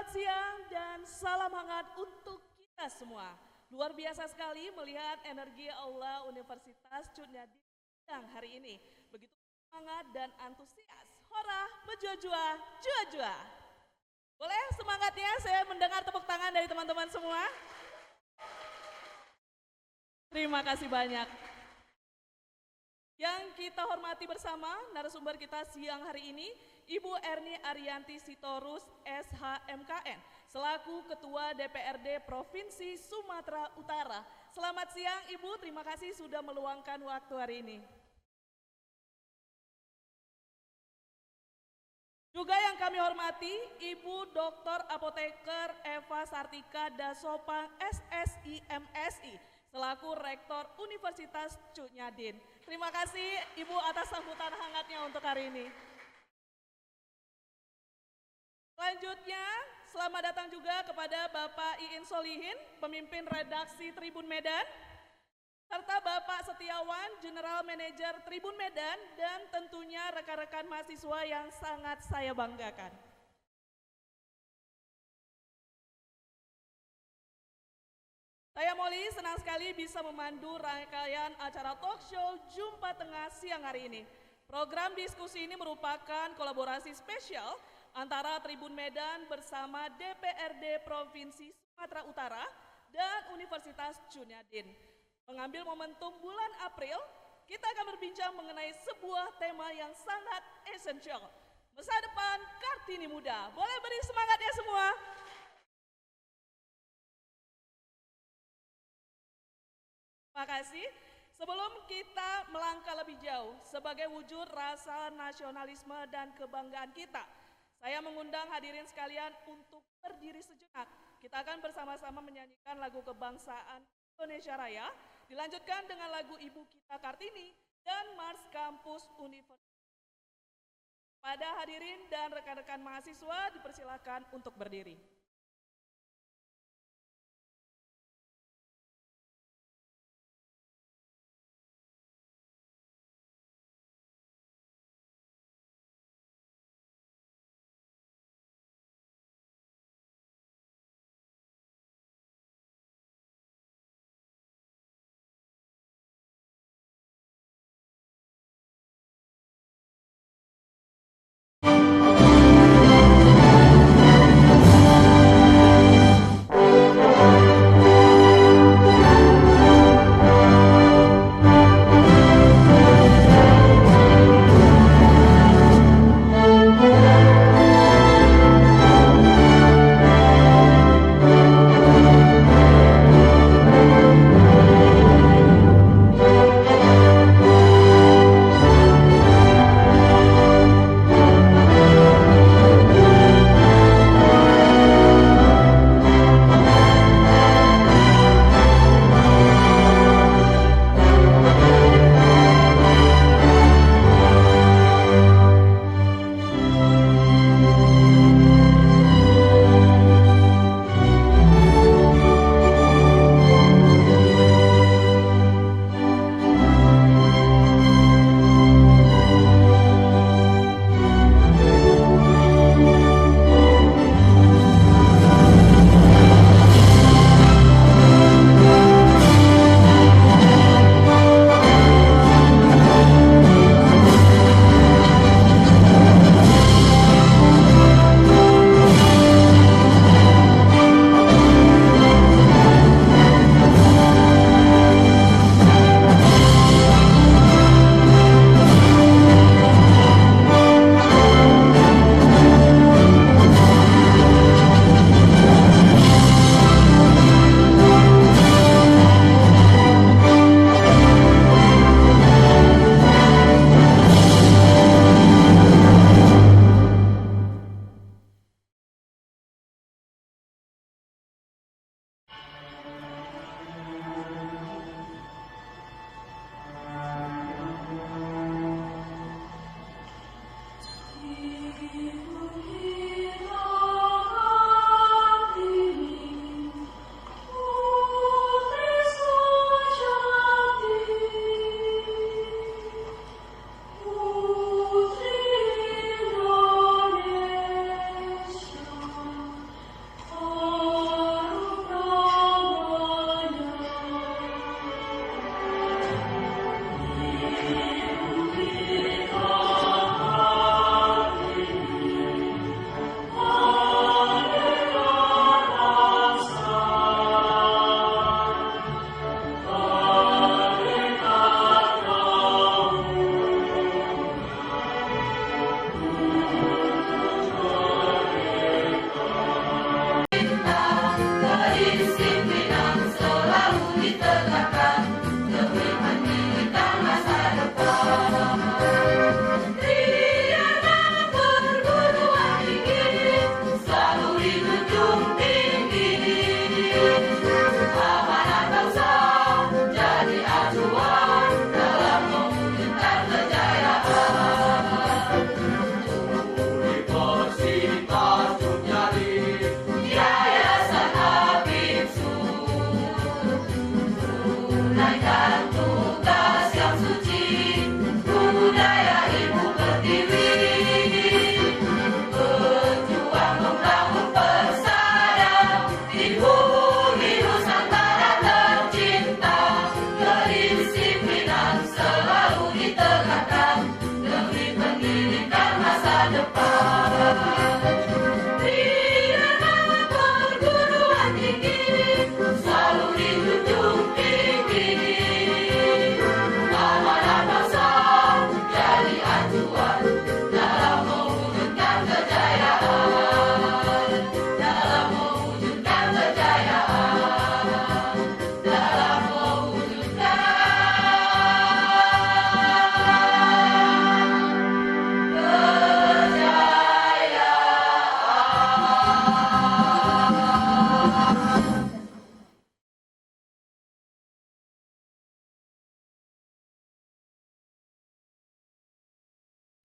Selamat siang dan salam hangat untuk kita semua. Luar biasa sekali melihat energi Aula Universitas Cut Nyadin yang hari ini. Begitu semangat dan antusias. Hora, menjua-jua, jua-jua. Boleh semangatnya saya mendengar tepuk tangan dari teman-teman semua. Terima kasih banyak. Yang kita hormati bersama narasumber kita siang hari ini, Ibu Erni Arianti Sitorus, SHMKN, selaku Ketua DPRD Provinsi Sumatera Utara. Selamat siang Ibu, terima kasih sudah meluangkan waktu hari ini. Juga yang kami hormati, Ibu Dr. Apoteker Eva Sartika Dasopang SSI MSI, selaku Rektor Universitas Cut Nyadin. Terima kasih Ibu atas sambutan hangatnya untuk hari ini. Selanjutnya, selamat datang juga kepada Bapak Iin Solihin, pemimpin redaksi Tribun Medan, serta Bapak Setiawan, General Manager Tribun Medan, dan tentunya rekan-rekan mahasiswa yang sangat saya banggakan. Saya Molly senang sekali bisa memandu rangkaian acara talk show Jumpa Tengah siang hari ini. Program diskusi ini merupakan kolaborasi spesial antara Tribun Medan bersama DPRD Provinsi Sumatera Utara dan Universitas Cut Nyadin. Mengambil momentum bulan April, kita akan berbincang mengenai sebuah tema yang sangat esensial. Masa depan Kartini Muda. Boleh beri semangat ya semua? Terima kasih. Sebelum kita melangkah lebih jauh, sebagai wujud rasa nasionalisme dan kebanggaan kita, saya mengundang hadirin sekalian untuk berdiri sejenak. Kita akan bersama-sama menyanyikan lagu kebangsaan Indonesia Raya, dilanjutkan dengan lagu Ibu Kita Kartini dan Mars Kampus Universitas. Pada hadirin dan rekan-rekan mahasiswa dipersilakan untuk berdiri.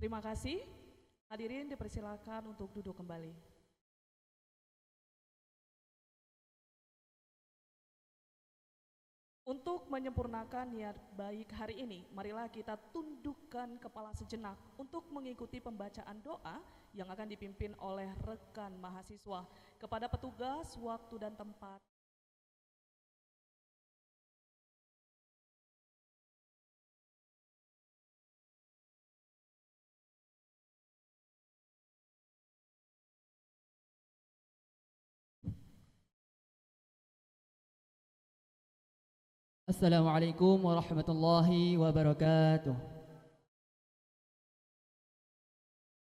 Terima kasih. Hadirin dipersilakan untuk duduk kembali. Untuk menyempurnakan niat baik hari ini, marilah kita tundukkan kepala sejenak untuk mengikuti pembacaan doa yang akan dipimpin oleh rekan mahasiswa. Kepada petugas, waktu dan tempat. Assalamualaikum warahmatullahi wabarakatuh.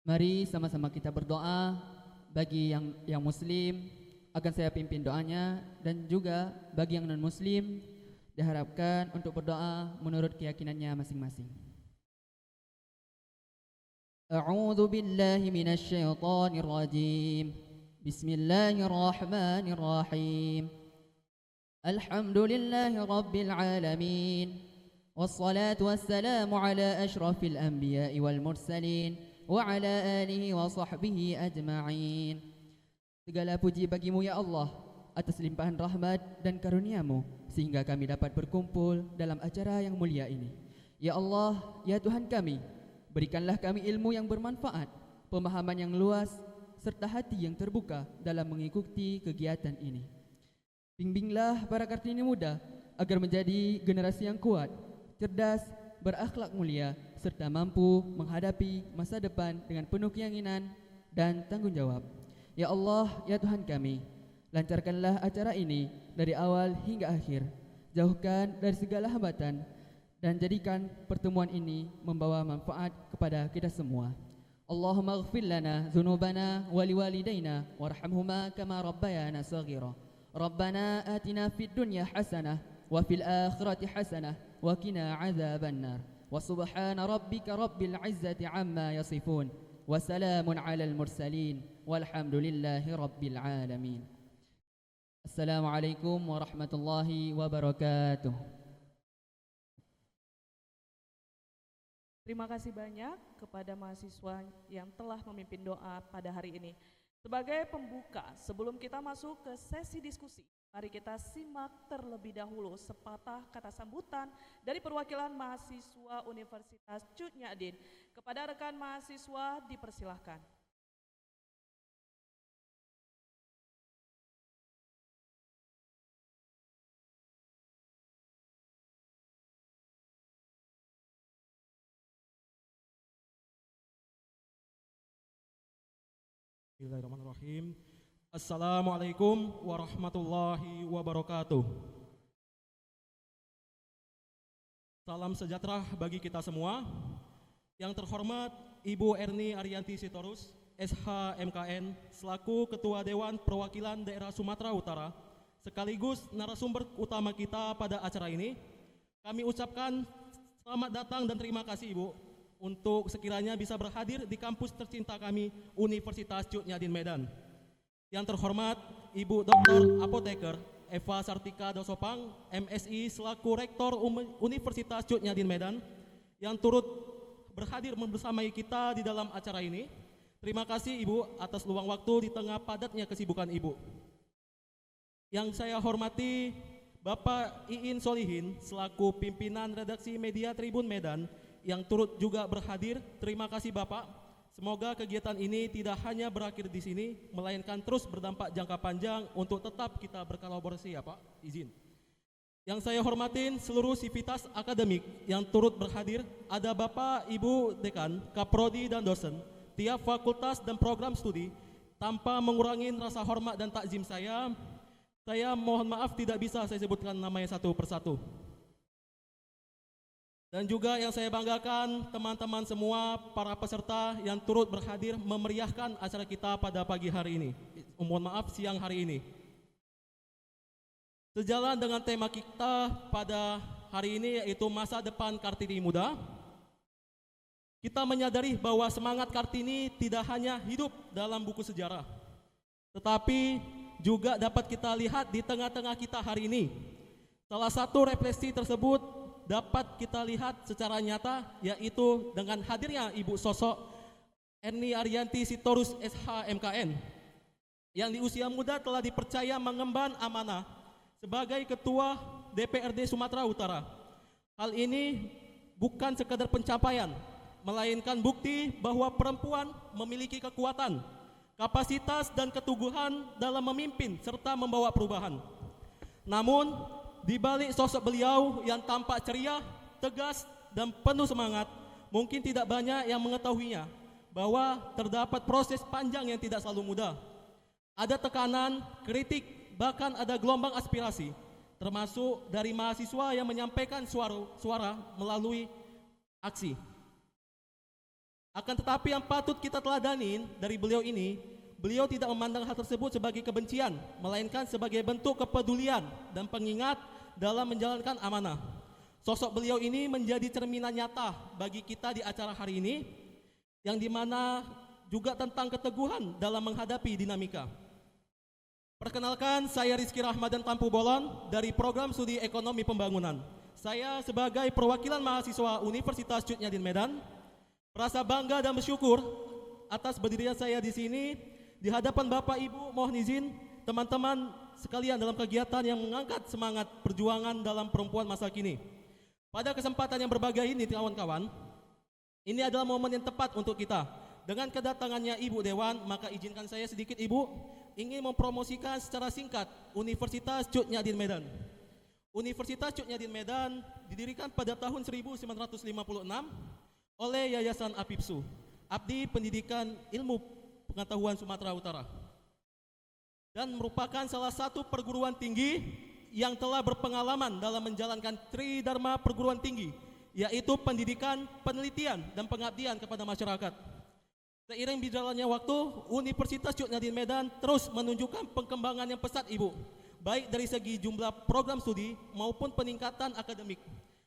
Mari sama-sama kita berdoa. Bagi yang muslim akan saya pimpin doanya, dan juga bagi yang non muslim diharapkan untuk berdoa menurut keyakinannya masing-masing. A'udzu billahi minasy syaithanir rajim. Bismillahirrahmanirrahim. Alhamdulillahi rabbil alamin. Wassalatu wassalamu ala asyrafil anbiya'i wal mursalin wa ala alihi wa sahbihi ajma'in. Segala puji bagimu ya Allah atas limpahan rahmat dan karuniamu sehingga kami dapat berkumpul dalam acara yang mulia ini. Ya Allah, ya Tuhan kami, berikanlah kami ilmu yang bermanfaat, pemahaman yang luas, serta hati yang terbuka dalam mengikuti kegiatan ini. Bimbinglah para Kartini muda agar menjadi generasi yang kuat, cerdas, berakhlak mulia, serta mampu menghadapi masa depan dengan penuh keyakinan dan tanggung jawab. Ya Allah, ya Tuhan kami, lancarkanlah acara ini dari awal hingga akhir. Jauhkan dari segala hambatan dan jadikan pertemuan ini membawa manfaat kepada kita semua. Allahumma ighfir lana dzunubana wa liwalidayna warhamhuma kama rabbayana shaghira. Rabbana atina fid dunya hasanah wa fil akhirati hasanah wa qina adzabannar. Wa subhana rabbika rabbil izzati amma yasifun wa salamun alal mursalin walhamdulillahi rabbil alamin. Assalamualaikum warahmatullahi wabarakatuh. Terima kasih banyak kepada mahasiswa yang telah memimpin doa pada hari ini. Sebagai pembuka, sebelum kita masuk ke sesi diskusi, mari kita simak terlebih dahulu sepatah kata sambutan dari perwakilan mahasiswa Universitas Cut Nyak Dien. Kepada rekan mahasiswa dipersilahkan. Bismillahirrahmanirrahim. Assalamualaikum warahmatullahi wabarakatuh. Salam sejahtera bagi kita semua. Yang terhormat Ibu Erni Arianti Sitorus, SH MKN, selaku Ketua Dewan Perwakilan Daerah Sumatera Utara, sekaligus narasumber utama kita pada acara ini, kami ucapkan selamat datang dan terima kasih Ibu untuk sekiranya bisa berhadir di kampus tercinta kami, Universitas Cut Nyak Dien Medan. Yang terhormat Ibu Dr. Apoteker Eva Sartika Dosopang, MSI, selaku Rektor Universitas Cut Nyak Dien Medan, yang turut berhadir bersamai kita di dalam acara ini. Terima kasih Ibu atas luang waktu di tengah padatnya kesibukan Ibu. Yang saya hormati Bapak Iin Solihin, selaku pimpinan redaksi media Tribun Medan, yang turut juga berhadir. Terima kasih Bapak. Semoga kegiatan ini tidak hanya berakhir di sini, melainkan terus berdampak jangka panjang untuk tetap kita berkolaborasi ya Pak. Izin. Yang saya hormatin seluruh sivitas akademik yang turut berhadir. Ada Bapak, Ibu Dekan, Kaprodi dan dosen, tiap fakultas dan program studi. Tanpa mengurangi rasa hormat dan takzim saya mohon maaf tidak bisa saya sebutkan namanya satu persatu. Dan juga yang saya banggakan teman-teman semua para peserta yang turut berhadir memeriahkan acara kita pada pagi hari ini. Mohon maaf siang hari ini. Sejalan dengan tema kita pada hari ini yaitu masa depan Kartini muda. Kita menyadari bahwa semangat Kartini tidak hanya hidup dalam buku sejarah, tetapi juga dapat kita lihat di tengah-tengah kita hari ini. Salah satu refleksi tersebut dapat kita lihat secara nyata, yaitu dengan hadirnya Ibu sosok Erni Arianti Sitorus SH-MKN yang di usia muda telah dipercaya mengemban amanah sebagai Ketua DPRD Sumatera Utara. Hal ini bukan sekadar pencapaian, melainkan bukti bahwa perempuan memiliki kekuatan, kapasitas dan keteguhan dalam memimpin serta membawa perubahan. Namun, di balik sosok beliau yang tampak ceria, tegas, dan penuh semangat, mungkin tidak banyak yang mengetahuinya bahwa terdapat proses panjang yang tidak selalu mudah. Ada tekanan, kritik, bahkan ada gelombang aspirasi, termasuk dari mahasiswa yang menyampaikan suara melalui aksi. Akan tetapi yang patut kita teladanin dari beliau ini, beliau tidak memandang hal tersebut sebagai kebencian, melainkan sebagai bentuk kepedulian dan pengingat dalam menjalankan amanah. Sosok beliau ini menjadi cerminan nyata bagi kita di acara hari ini, yang dimana juga tentang keteguhan dalam menghadapi dinamika. Perkenalkan, saya Rizky Rahmadan Tampu Bolon dari Program Studi Ekonomi Pembangunan. Saya sebagai perwakilan mahasiswa Universitas Cut Nyadin Medan merasa bangga dan bersyukur atas berdirinya saya di sini di hadapan Bapak Ibu, mohon izin teman-teman sekalian dalam kegiatan yang mengangkat semangat perjuangan dalam perempuan masa kini. Pada kesempatan yang berbahagia ini kawan-kawan, ini adalah momen yang tepat untuk kita. Dengan kedatangannya Ibu Dewan, maka izinkan saya sedikit Ibu ingin mempromosikan secara singkat Universitas Cut Nyadin Medan. Universitas Cut Nyadin Medan didirikan pada tahun 1956 oleh Yayasan APIPSU, Abdi Pendidikan Ilmu Pengetahuan Sumatera Utara, dan merupakan salah satu perguruan tinggi yang telah berpengalaman dalam menjalankan Tridharma perguruan tinggi, yaitu pendidikan, penelitian, dan pengabdian kepada masyarakat. Seiring berjalannya waktu, Universitas Cut Nyadin Medan terus menunjukkan perkembangan yang pesat Ibu, baik dari segi jumlah program studi maupun peningkatan akademik.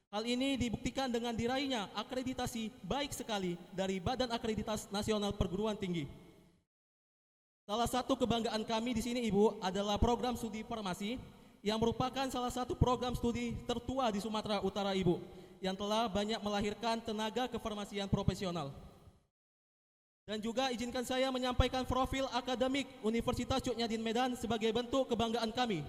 Hal ini dibuktikan dengan diraihnya akreditasi baik sekali dari Badan Akreditasi Nasional Perguruan Tinggi. Salah satu kebanggaan kami di sini Ibu adalah program studi farmasi yang merupakan salah satu program studi tertua di Sumatera Utara Ibu, yang telah banyak melahirkan tenaga kefarmasian profesional. Dan juga izinkan saya menyampaikan profil akademik Universitas Cut Nyadin Medan sebagai bentuk kebanggaan kami.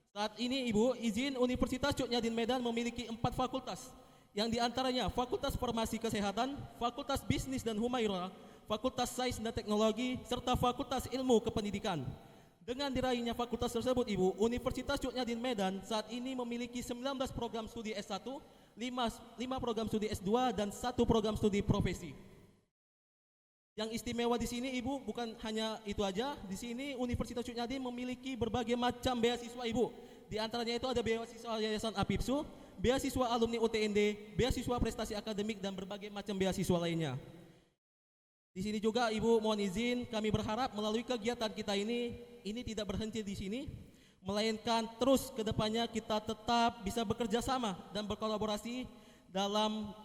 Saat ini Ibu, izin Universitas Cut Nyadin Medan memiliki 4 fakultas, yang diantaranya Fakultas Farmasi Kesehatan, Fakultas Bisnis dan Humaira, Fakultas Sains dan Teknologi, serta Fakultas Ilmu Kependidikan. Dengan diraihnya fakultas tersebut Ibu, Universitas Cut Nyadin Medan saat ini memiliki 19 program studi S1, 5 program studi S2, dan 1 program studi profesi. Yang istimewa di sini Ibu bukan hanya itu aja, di sini Universitas Cut Nyadin memiliki berbagai macam beasiswa Ibu. Di antaranya itu ada beasiswa Yayasan APIPSU, beasiswa alumni UTND, beasiswa prestasi akademik, dan berbagai macam beasiswa lainnya. Di sini juga Ibu mohon izin, kami berharap melalui kegiatan kita ini tidak berhenti di sini, melainkan terus ke depannya kita tetap bisa bekerja sama dan berkolaborasi dalam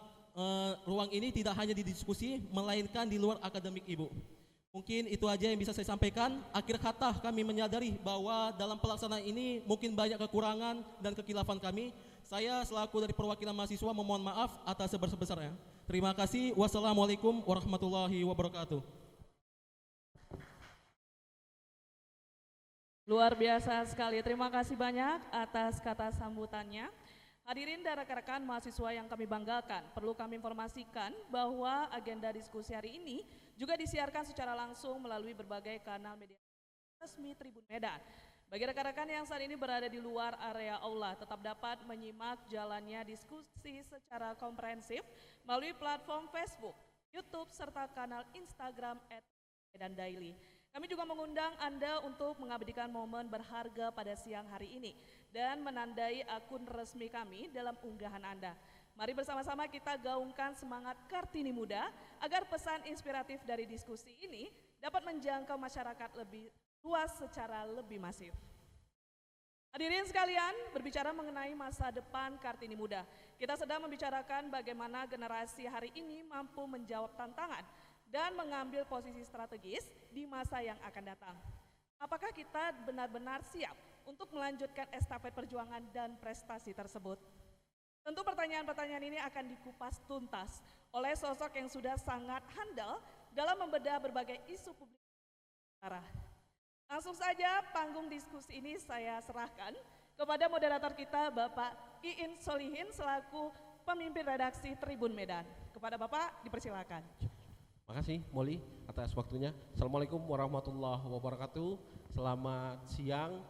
ruang ini, tidak hanya di diskusi, melainkan di luar akademik Ibu. Mungkin itu aja yang bisa saya sampaikan. Akhir kata kami menyadari bahwa dalam pelaksanaan ini mungkin banyak kekurangan dan kekilafan kami. Saya selaku dari perwakilan mahasiswa memohon maaf atas sebesar-besarnya. Terima kasih. Wassalamualaikum warahmatullahi wabarakatuh. Luar biasa sekali. Terima kasih banyak atas kata sambutannya. Hadirin dan rekan-rekan mahasiswa yang kami banggakan, perlu kami informasikan bahwa agenda diskusi hari ini juga disiarkan secara langsung melalui berbagai kanal media resmi Tribun Medan. Bagi rekan-rekan yang saat ini berada di luar area aula, tetap dapat menyimak jalannya diskusi secara komprehensif melalui platform Facebook, YouTube, serta kanal Instagram @medandaily. Kami juga mengundang Anda untuk mengabadikan momen berharga pada siang hari ini dan menandai akun resmi kami dalam unggahan Anda. Mari bersama-sama kita gaungkan semangat Kartini Muda agar pesan inspiratif dari diskusi ini dapat menjangkau masyarakat lebih luas secara lebih masif. Hadirin sekalian, berbicara mengenai masa depan Kartini Muda, kita sedang membicarakan bagaimana generasi hari ini mampu menjawab tantangan dan mengambil posisi strategis di masa yang akan datang. Apakah kita benar-benar siap untuk melanjutkan estafet perjuangan dan prestasi tersebut? Tentu pertanyaan-pertanyaan ini akan dikupas tuntas oleh sosok yang sudah sangat handal dalam membedah berbagai isu publik. Langsung saja panggung diskusi ini saya serahkan kepada moderator kita Bapak Iin Solihin selaku pemimpin redaksi Tribun Medan. Kepada Bapak dipersilakan. Makasih Molly atas waktunya. Assalamualaikum warahmatullahi wabarakatuh. Selamat siang.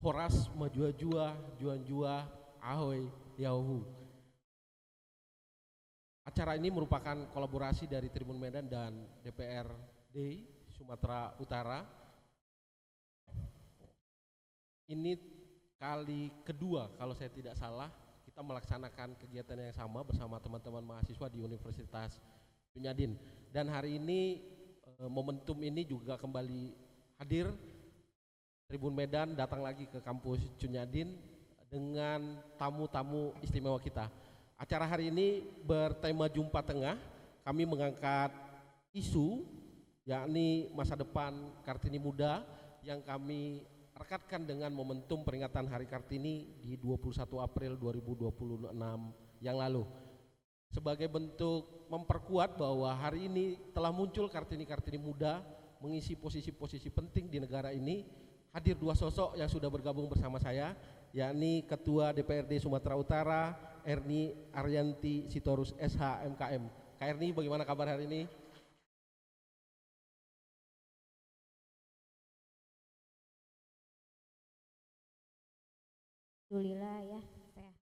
Horas majua-jua, juan-jua, ahoy, yahu. Acara ini merupakan kolaborasi dari Tribun Medan dan DPRD Sumatera Utara. Ini kali kedua kalau saya tidak salah kita melaksanakan kegiatan yang sama bersama teman-teman mahasiswa di Universitas Cunyadin. Dan hari ini momentum ini juga kembali hadir. Tribun Medan datang lagi ke kampus Cunyadin dengan tamu-tamu istimewa kita. Acara hari ini bertema Jumpa Tengah. Kami mengangkat isu yakni masa depan Kartini Muda yang kami rekatkan dengan momentum peringatan Hari Kartini di 21 April 2026 yang lalu. Sebagai bentuk memperkuat bahwa hari ini telah muncul Kartini-Kartini Muda mengisi posisi-posisi penting di negara ini. Hadir dua sosok yang sudah bergabung bersama saya, yakni Ketua DPRD Sumatera Utara, Erni Arianti Sitorus SH MKM. Kak Erni, bagaimana kabar hari ini? Alhamdulillah ya, sehat.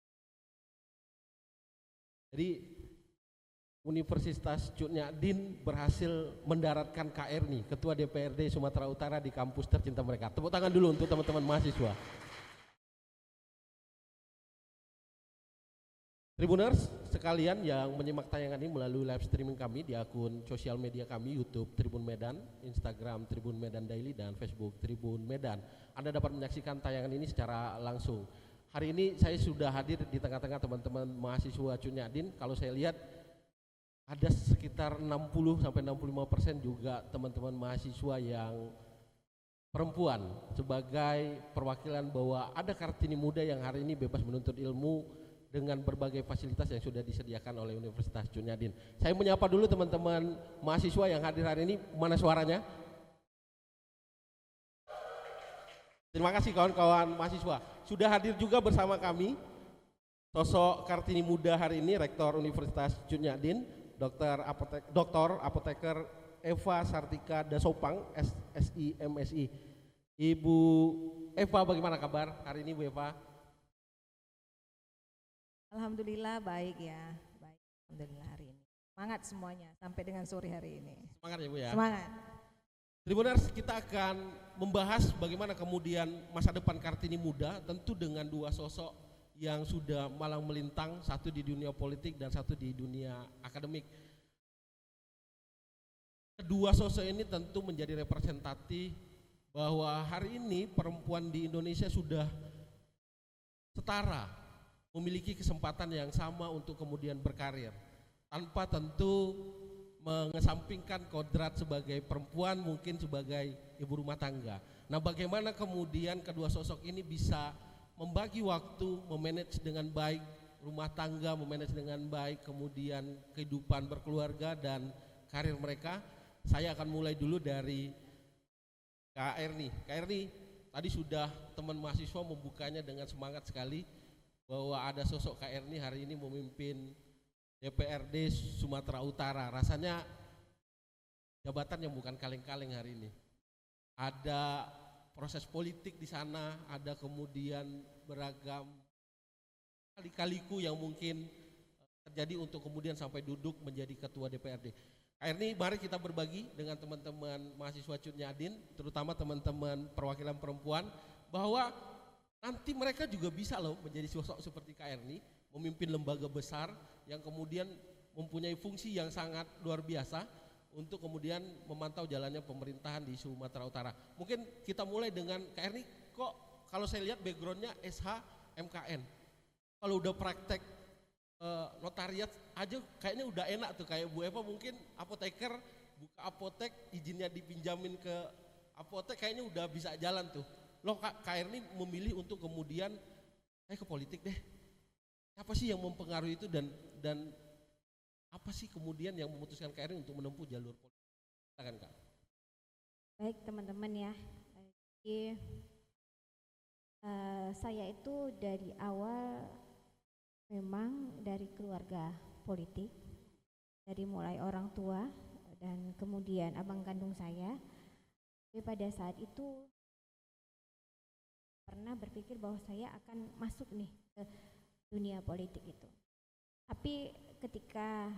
Jadi Universitas Cunyadin berhasil mendaratkan Kak Erni, Ketua DPRD Sumatera Utara di kampus tercinta mereka. Tepuk tangan dulu untuk teman-teman mahasiswa. Tribuners sekalian yang menyimak tayangan ini melalui live streaming kami di akun sosial media kami, YouTube Tribun Medan, Instagram Tribun Medan Daily, dan Facebook Tribun Medan. Anda dapat menyaksikan tayangan ini secara langsung. Hari ini saya sudah hadir di tengah-tengah teman-teman mahasiswa Cunyadin. Kalau saya lihat ada sekitar 60-65% juga teman-teman mahasiswa yang perempuan, sebagai perwakilan bahwa ada Kartini Muda yang hari ini bebas menuntut ilmu dengan berbagai fasilitas yang sudah disediakan oleh Universitas Cunyadin. Saya menyapa dulu teman-teman mahasiswa yang hadir hari ini. Mana suaranya? Terima kasih kawan-kawan mahasiswa. Sudah hadir juga bersama kami sosok Kartini Muda hari ini, Rektor Universitas Cunyadin, Dokter Apoteker Eva Sartika Dasopang, SSI MSI. Ibu Eva, bagaimana kabar hari ini Bu Eva? Alhamdulillah baik ya, baik. Alhamdulillah hari ini. Semangat semuanya sampai dengan sore hari ini. Semangat ya Bu ya. Semangat. Tribuners, kita akan membahas bagaimana kemudian masa depan Kartini Muda, tentu dengan dua sosok yang sudah malang melintang, satu di dunia politik dan satu di dunia akademik. Kedua sosok ini tentu menjadi representatif bahwa hari ini perempuan di Indonesia sudah setara, memiliki kesempatan yang sama untuk kemudian berkarir, tanpa tentu mengesampingkan kodrat sebagai perempuan, mungkin sebagai ibu rumah tangga. Nah, bagaimana kemudian kedua sosok ini bisa membagi waktu, memanage dengan baik rumah tangga, memanage dengan baik kemudian kehidupan berkeluarga dan karir mereka. Saya akan mulai dulu dari Kak Erni. Kak Erni, tadi sudah teman mahasiswa membukanya dengan semangat sekali bahwa ada sosok Kak Erni hari ini memimpin DPRD Sumatera Utara. Rasanya jabatan yang bukan kaleng-kaleng hari ini. Ada proses politik di sana, ada kemudian beragam kali-kaliku yang mungkin terjadi untuk kemudian sampai duduk menjadi ketua DPRD. Kak Erni, mari kita berbagi dengan teman-teman mahasiswa Cunyadin, terutama teman-teman perwakilan perempuan, bahwa nanti mereka juga bisa loh menjadi sosok seperti Kak Erni, memimpin lembaga besar yang kemudian mempunyai fungsi yang sangat luar biasa untuk kemudian memantau jalannya pemerintahan di Sumatera Utara. Mungkin kita mulai dengan Kak Erni, kok kalau saya lihat backgroundnya SH MKN, kalau udah praktek notariat aja kayaknya udah enak tuh. Kayak Bu Eva mungkin apoteker, buka apotek, izinnya dipinjamin ke apotek, kayaknya udah bisa jalan tuh. Loh Kak Erni memilih untuk kemudian ke politik deh, Apa sih yang mempengaruhi itu dan apa sih kemudian yang memutuskan Kak Erin untuk menempuh jalur politik? Silakan Kak. Baik teman-teman ya. Jadi saya itu dari awal memang dari keluarga politik, dari mulai orang tua dan kemudian abang kandung saya. Tapi pada saat itu pernah berpikir bahwa saya akan masuk nih ke dunia politik itu. Tapi ketika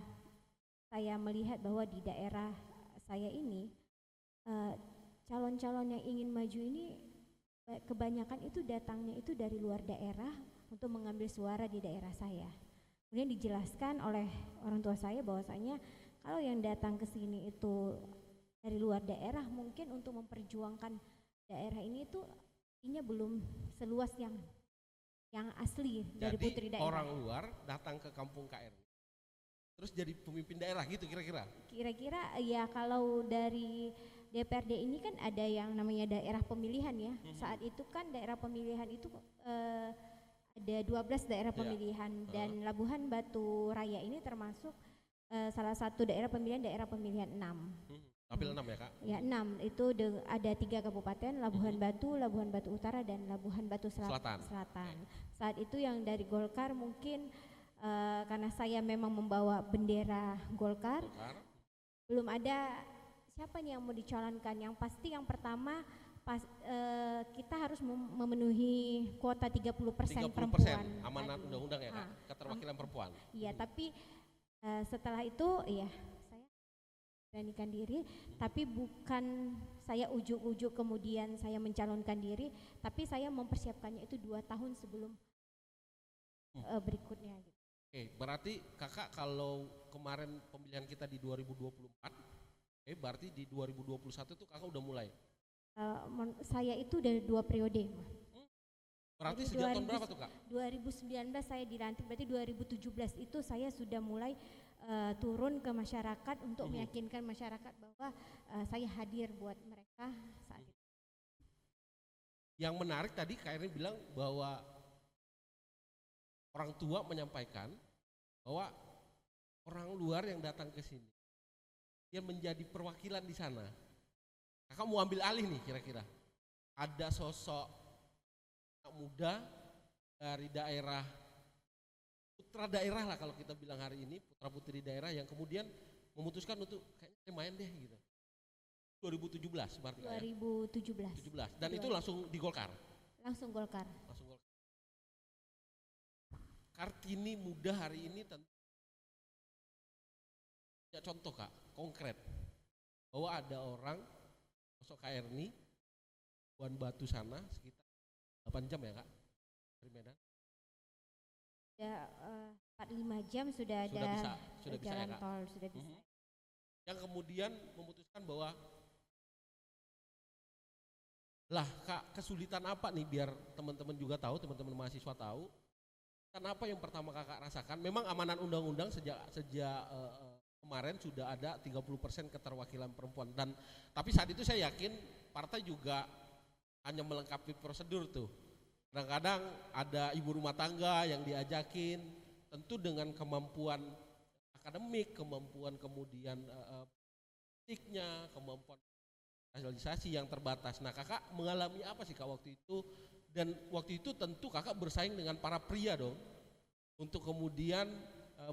saya melihat bahwa di daerah saya ini calon-calon yang ingin maju ini kebanyakan itu datangnya itu dari luar daerah untuk mengambil suara di daerah saya. Kemudian dijelaskan oleh orang tua saya bahwasanya kalau yang datang ke sini itu dari luar daerah, mungkin untuk memperjuangkan daerah ini itu artinya belum seluas yang asli dari Jadi putri daerah. orang luar datang ke kampung Kak Erin terus jadi pemimpin daerah gitu kira-kira? Kira-kira ya kalau dari DPRD ini kan ada yang namanya daerah pemilihan ya. Saat itu kan daerah pemilihan itu ada 12 daerah pemilihan dan Labuhan Batu Raya ini termasuk salah satu daerah pemilihan 6. Apil 6 ya Kak? Ya 6, itu ada 3 kabupaten, Labuhan Batu, Labuhan Batu Utara dan Labuhan Batu Selatan. Saat itu yang dari Golkar mungkin karena saya memang membawa bendera Golkar. Belum ada siapa nih yang mau dicalonkan. Yang pasti yang pertama kita harus memenuhi kuota 30% perempuan. Amanat undang-undang ya Kak, keterwakilan perempuan. Iya, tapi setelah itu ya saya beranikan diri, tapi bukan saya ujuk-ujuk kemudian saya mencalonkan diri, tapi saya mempersiapkannya itu 2 tahun sebelum berikutnya gitu. Oke, berarti Kakak kalau kemarin pemilihan kita di 2024, berarti di 2021 tuh Kakak udah mulai? Saya itu dari 2 periode. Berarti Jadi sejak tahun berapa tuh Kak? 2019 saya dilantik, berarti 2017 itu saya sudah mulai turun ke masyarakat untuk meyakinkan masyarakat bahwa saya hadir buat mereka saat itu. Yang menarik tadi Kak Erin bilang bahwa orang tua menyampaikan bahwa orang luar yang datang ke sini dia menjadi perwakilan di sana. Kakak mau ambil alih nih kira-kira. Ada sosok anak muda dari daerah, putra daerah lah kalau kita bilang hari ini, putra putri daerah yang kemudian memutuskan untuk kayaknya saya main deh gitu. 2017 berarti 2017. 17. Dan itu langsung di Golkar. Langsung Golkar. Kartini muda hari ini tentu ya contoh Kak, konkret bahwa ada orang sosok Kak Erni Labuhan Batu sana sekitar 8 jam ya Kak dari Medan. Ya 4-5 jam sudah ada sudah bisa jalan ya, Kak? tol sudah bisa. Yang kemudian memutuskan bahwa lah Kak, kesulitan apa nih biar teman-teman juga tahu, teman-teman mahasiswa tahu. Kenapa yang pertama Kakak rasakan? Memang amanat undang-undang sejak kemarin sudah ada 30% keterwakilan perempuan tapi saat itu saya yakin partai juga hanya melengkapi prosedur tuh. Kadang-kadang ada ibu rumah tangga yang diajakin, tentu dengan kemampuan akademik, kemampuan kemudian politiknya, kemampuan sosialisasi yang terbatas. Nah Kakak mengalami apa sih Kak waktu itu? Dan waktu itu tentu Kakak bersaing dengan para pria dong untuk kemudian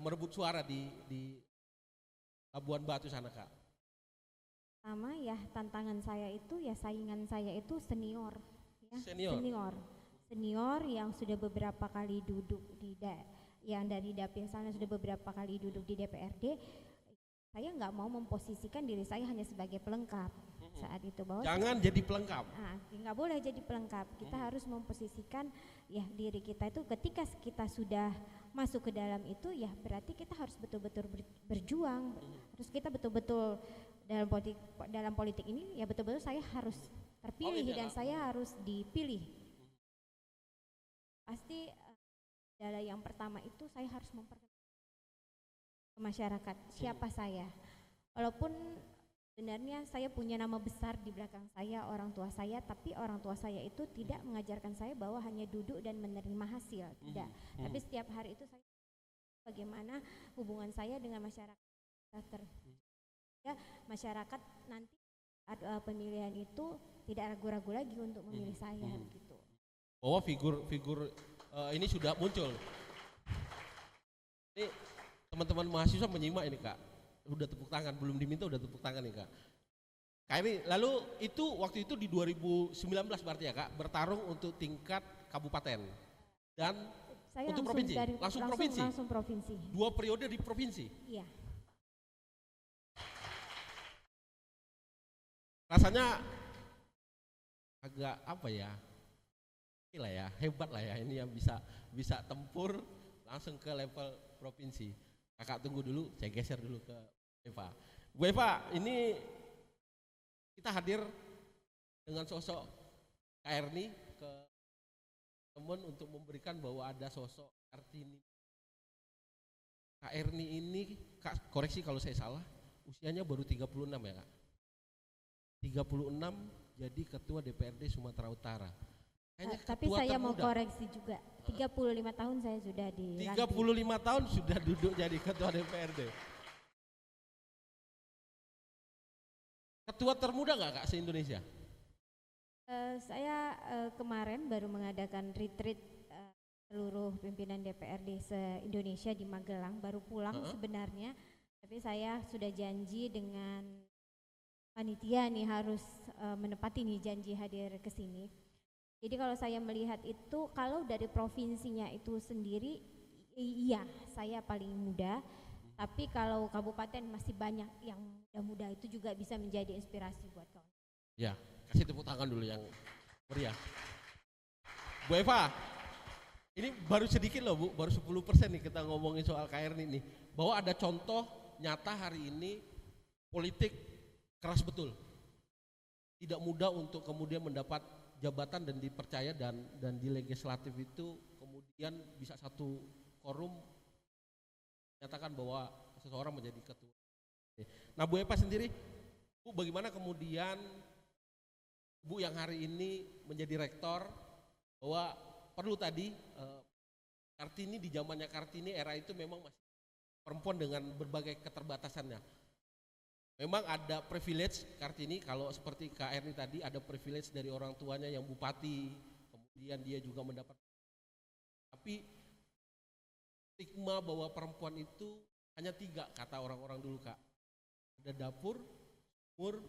merebut suara di Labuhan Batu sana Kak. Pertama ya tantangan saya itu ya saingan saya itu senior ya. Senior yang sudah beberapa kali duduk yang dari dapil sana sudah beberapa kali duduk di DPRD. Saya nggak mau memposisikan diri saya hanya sebagai pelengkap saat itu bahwa jangan jadi pelengkap. Nggak boleh jadi pelengkap. Kita harus memposisikan ya diri kita itu ketika kita sudah masuk ke dalam itu ya berarti kita harus betul-betul berjuang. Terus kita betul-betul dalam politik ini ya betul-betul saya harus terpilih dan saya harus dipilih. Pasti adalah yang pertama itu saya harus memperkenalkan ke masyarakat siapa saya. Walaupun sebenarnya saya punya nama besar di belakang saya, orang tua saya, tapi orang tua saya itu tidak mengajarkan saya bahwa hanya duduk dan menerima hasil, tidak. Tapi setiap hari itu saya bagaimana hubungan saya dengan masyarakat ya, masyarakat nanti pemilihan itu tidak ragu-ragu lagi untuk memilih saya begitu. Bahwa figur-figur ini sudah muncul. Ini teman-teman mahasiswa menyimak ini Kak. Udah tepuk tangan, belum diminta udah tepuk tangan nih Kak. Kak ini lalu itu waktu itu di 2019 berarti ya Kak, bertarung untuk tingkat kabupaten dan saya untuk provinsi, langsung provinsi. 2 periode di provinsi. Iya. Rasanya agak apa ya? Inilah ya, hebat lah ya ini yang bisa tempur langsung ke level provinsi. Kakak tunggu dulu, saya geser dulu ke Eva. Bu Eva, ini kita hadir dengan sosok Kak Erni ke teman untuk memberikan bahwa ada sosok Kartini. Kak Erni ini, Kak koreksi kalau saya salah, usianya baru 36 ya Kak. 36 jadi ketua DPRD Sumatera Utara. Tapi saya mau koreksi juga, 35 tahun saya sudah di 35 tahun sudah duduk jadi ketua DPRD. Ketua termuda nggak Kak se-Indonesia? Saya kemarin baru mengadakan retreat seluruh pimpinan DPRD se-Indonesia di Magelang, baru pulang sebenarnya. Tapi saya sudah janji dengan panitia nih harus menepati nih janji hadir ke sini. Jadi kalau saya melihat itu, kalau dari provinsinya itu sendiri, iya saya paling muda. Tapi kalau kabupaten masih banyak yang muda-muda, itu juga bisa menjadi inspirasi buat kawan. Ya, kasih tepuk tangan dulu yang meriah. Bu Eva, ini baru sedikit loh Bu, baru 10% nih kita ngomongin soal KRN ini. Bahwa ada contoh nyata hari ini politik keras betul. Tidak mudah untuk kemudian mendapat jabatan dan dipercaya dan di legislatif itu kemudian bisa satu forum menyatakan bahwa seseorang menjadi ketua. Nah Bu Eva sendiri, Bu bagaimana kemudian Bu yang hari ini menjadi rektor, bahwa perlu tadi Kartini di zamannya Kartini era itu memang masih perempuan dengan berbagai keterbatasannya. Memang ada privilege Kartini, kalau seperti Kak Erni tadi ada privilege dari orang tuanya yang bupati, kemudian dia juga mendapat. Tapi stigma bahwa perempuan itu hanya 3 kata orang-orang dulu Kak. Ada dapur, sumur.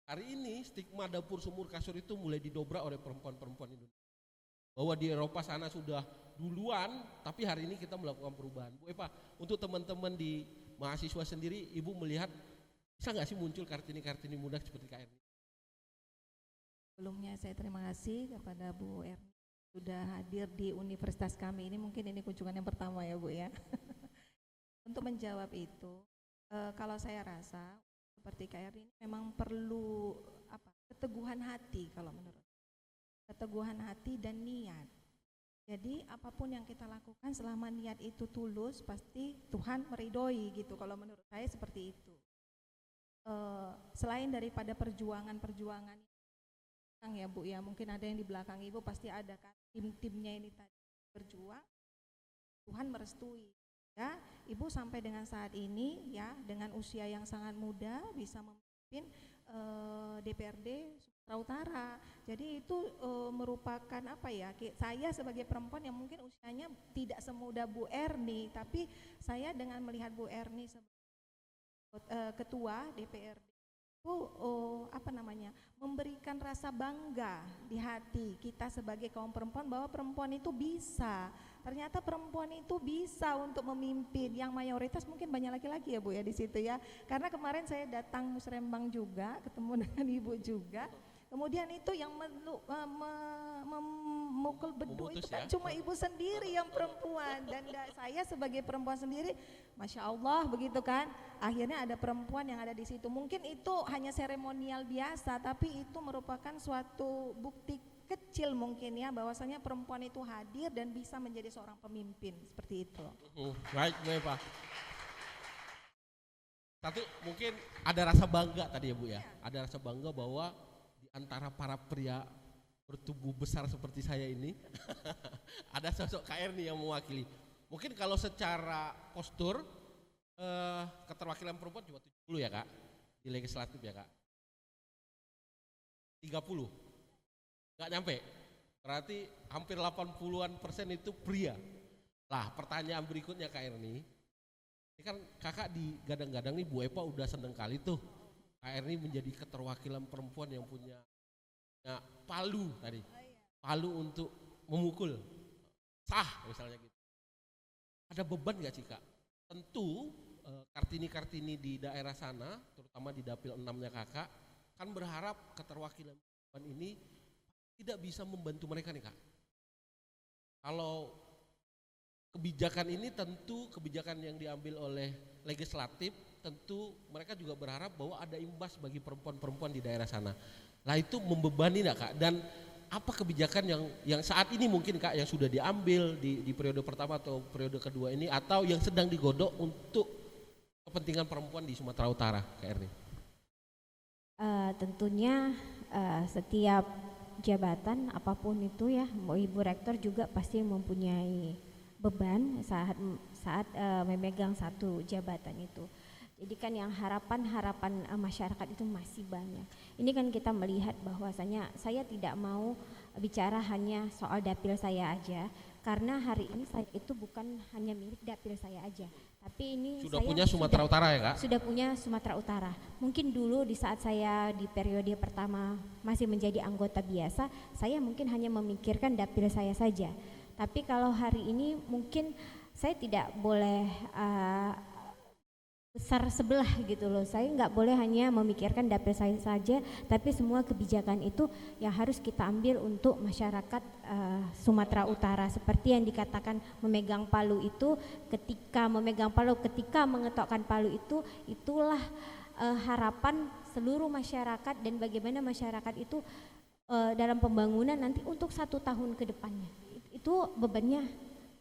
Hari ini stigma dapur, sumur, kasur itu mulai didobrak oleh perempuan-perempuan Indonesia. Bahwa di Eropa sana sudah duluan, tapi hari ini kita melakukan perubahan. Bu Eva, untuk teman-teman di mahasiswa sendiri, Ibu melihat bisa nggak sih muncul Kartini-Kartini muda seperti Kak Erni? Sebelumnya saya terima kasih kepada Bu Erni sudah hadir di universitas kami ini. Mungkin ini kunjungan yang pertama ya Bu ya. Untuk menjawab itu, kalau saya rasa seperti Kak Erni memang perlu keteguhan hati kalau menurut. Keteguhan hati dan niat. Jadi apapun yang kita lakukan selama niat itu tulus, pasti Tuhan meridhoi gitu. Kalau menurut saya seperti itu. Selain daripada perjuangan ya Bu ya, mungkin ada yang di belakang Ibu pasti ada kan tim-timnya ini tadi berjuang, Tuhan merestui ya Ibu sampai dengan saat ini ya dengan usia yang sangat muda bisa memimpin DPRD Sumatera Utara. Jadi itu merupakan saya sebagai perempuan yang mungkin usianya tidak semuda Bu Erni, tapi saya dengan melihat Bu Erni sebagai ketua DPRD itu memberikan rasa bangga di hati kita sebagai kaum perempuan bahwa perempuan itu bisa. Ternyata perempuan itu bisa untuk memimpin, yang mayoritas mungkin banyak laki-laki ya Bu ya di situ ya. Karena kemarin saya datang Musrembang juga, ketemu dengan Ibu juga. Kemudian itu yang memukul bedu itu kan cuma Ibu sendiri yang perempuan, dan saya sebagai perempuan sendiri, Masya Allah begitu kan. Akhirnya ada perempuan yang ada di situ. Mungkin itu hanya seremonial biasa, tapi itu merupakan suatu bukti kecil mungkin ya bahwasanya perempuan itu hadir dan bisa menjadi seorang pemimpin seperti itu. Baik, Pak. Satu, mungkin ada rasa bangga tadi ya Bu ya. Ada rasa bangga bahwa di antara para pria bertubuh besar seperti saya ini ada sosok Kak Erni yang mewakili. Mungkin kalau secara postur keterwakilan perempuan cuma 70 ya Kak di legislatif ya Kak. 30 nggak nyampe, berarti hampir 80% itu pria. Lah pertanyaan berikutnya Kak Erni, ini kan kakak digadang-gadang nih Bu Epa udah seneng kali tuh Kak Erni menjadi keterwakilan perempuan yang punya palu tadi, palu untuk memukul, sah misalnya gitu. Ada beban gak sih Kak? Tentu Kartini-Kartini di daerah sana, terutama di dapil 6-nya kakak, kan berharap keterwakilan perempuan ini tidak bisa membantu mereka nih Kak. Kalau kebijakan ini tentu kebijakan yang diambil oleh legislatif, tentu mereka juga berharap bahwa ada imbas bagi perempuan-perempuan di daerah sana. Nah itu membebani enggak Kak? Dan apa kebijakan yang saat ini mungkin Kak yang sudah diambil di periode pertama atau periode kedua ini, atau yang sedang digodok untuk kepentingan perempuan di Sumatera Utara Kak Erni? Tentunya setiap jabatan apapun itu ya, Ibu Rektor juga pasti mempunyai beban saat memegang satu jabatan itu. Jadi kan yang harapan masyarakat itu masih banyak. Ini kan kita melihat bahwasanya saya tidak mau bicara hanya soal dapil saya aja, karena hari ini saya itu bukan hanya milik dapil saya aja, tapi ini sudah saya punya Sumatera Utara ya Kak? Sudah punya Sumatera Utara. Mungkin dulu di saat saya di periode pertama masih menjadi anggota biasa, saya mungkin hanya memikirkan dapil saya saja. Tapi kalau hari ini mungkin saya tidak boleh besar sebelah gitu loh. Saya nggak boleh hanya memikirkan dapil saya saja, tapi semua kebijakan itu yang harus kita ambil untuk masyarakat Sumatera Utara. Seperti yang dikatakan memegang palu itu, ketika memegang palu, ketika mengetokkan palu itu, itulah harapan seluruh masyarakat dan bagaimana masyarakat itu dalam pembangunan nanti untuk 1 tahun ke depannya. Itu bebannya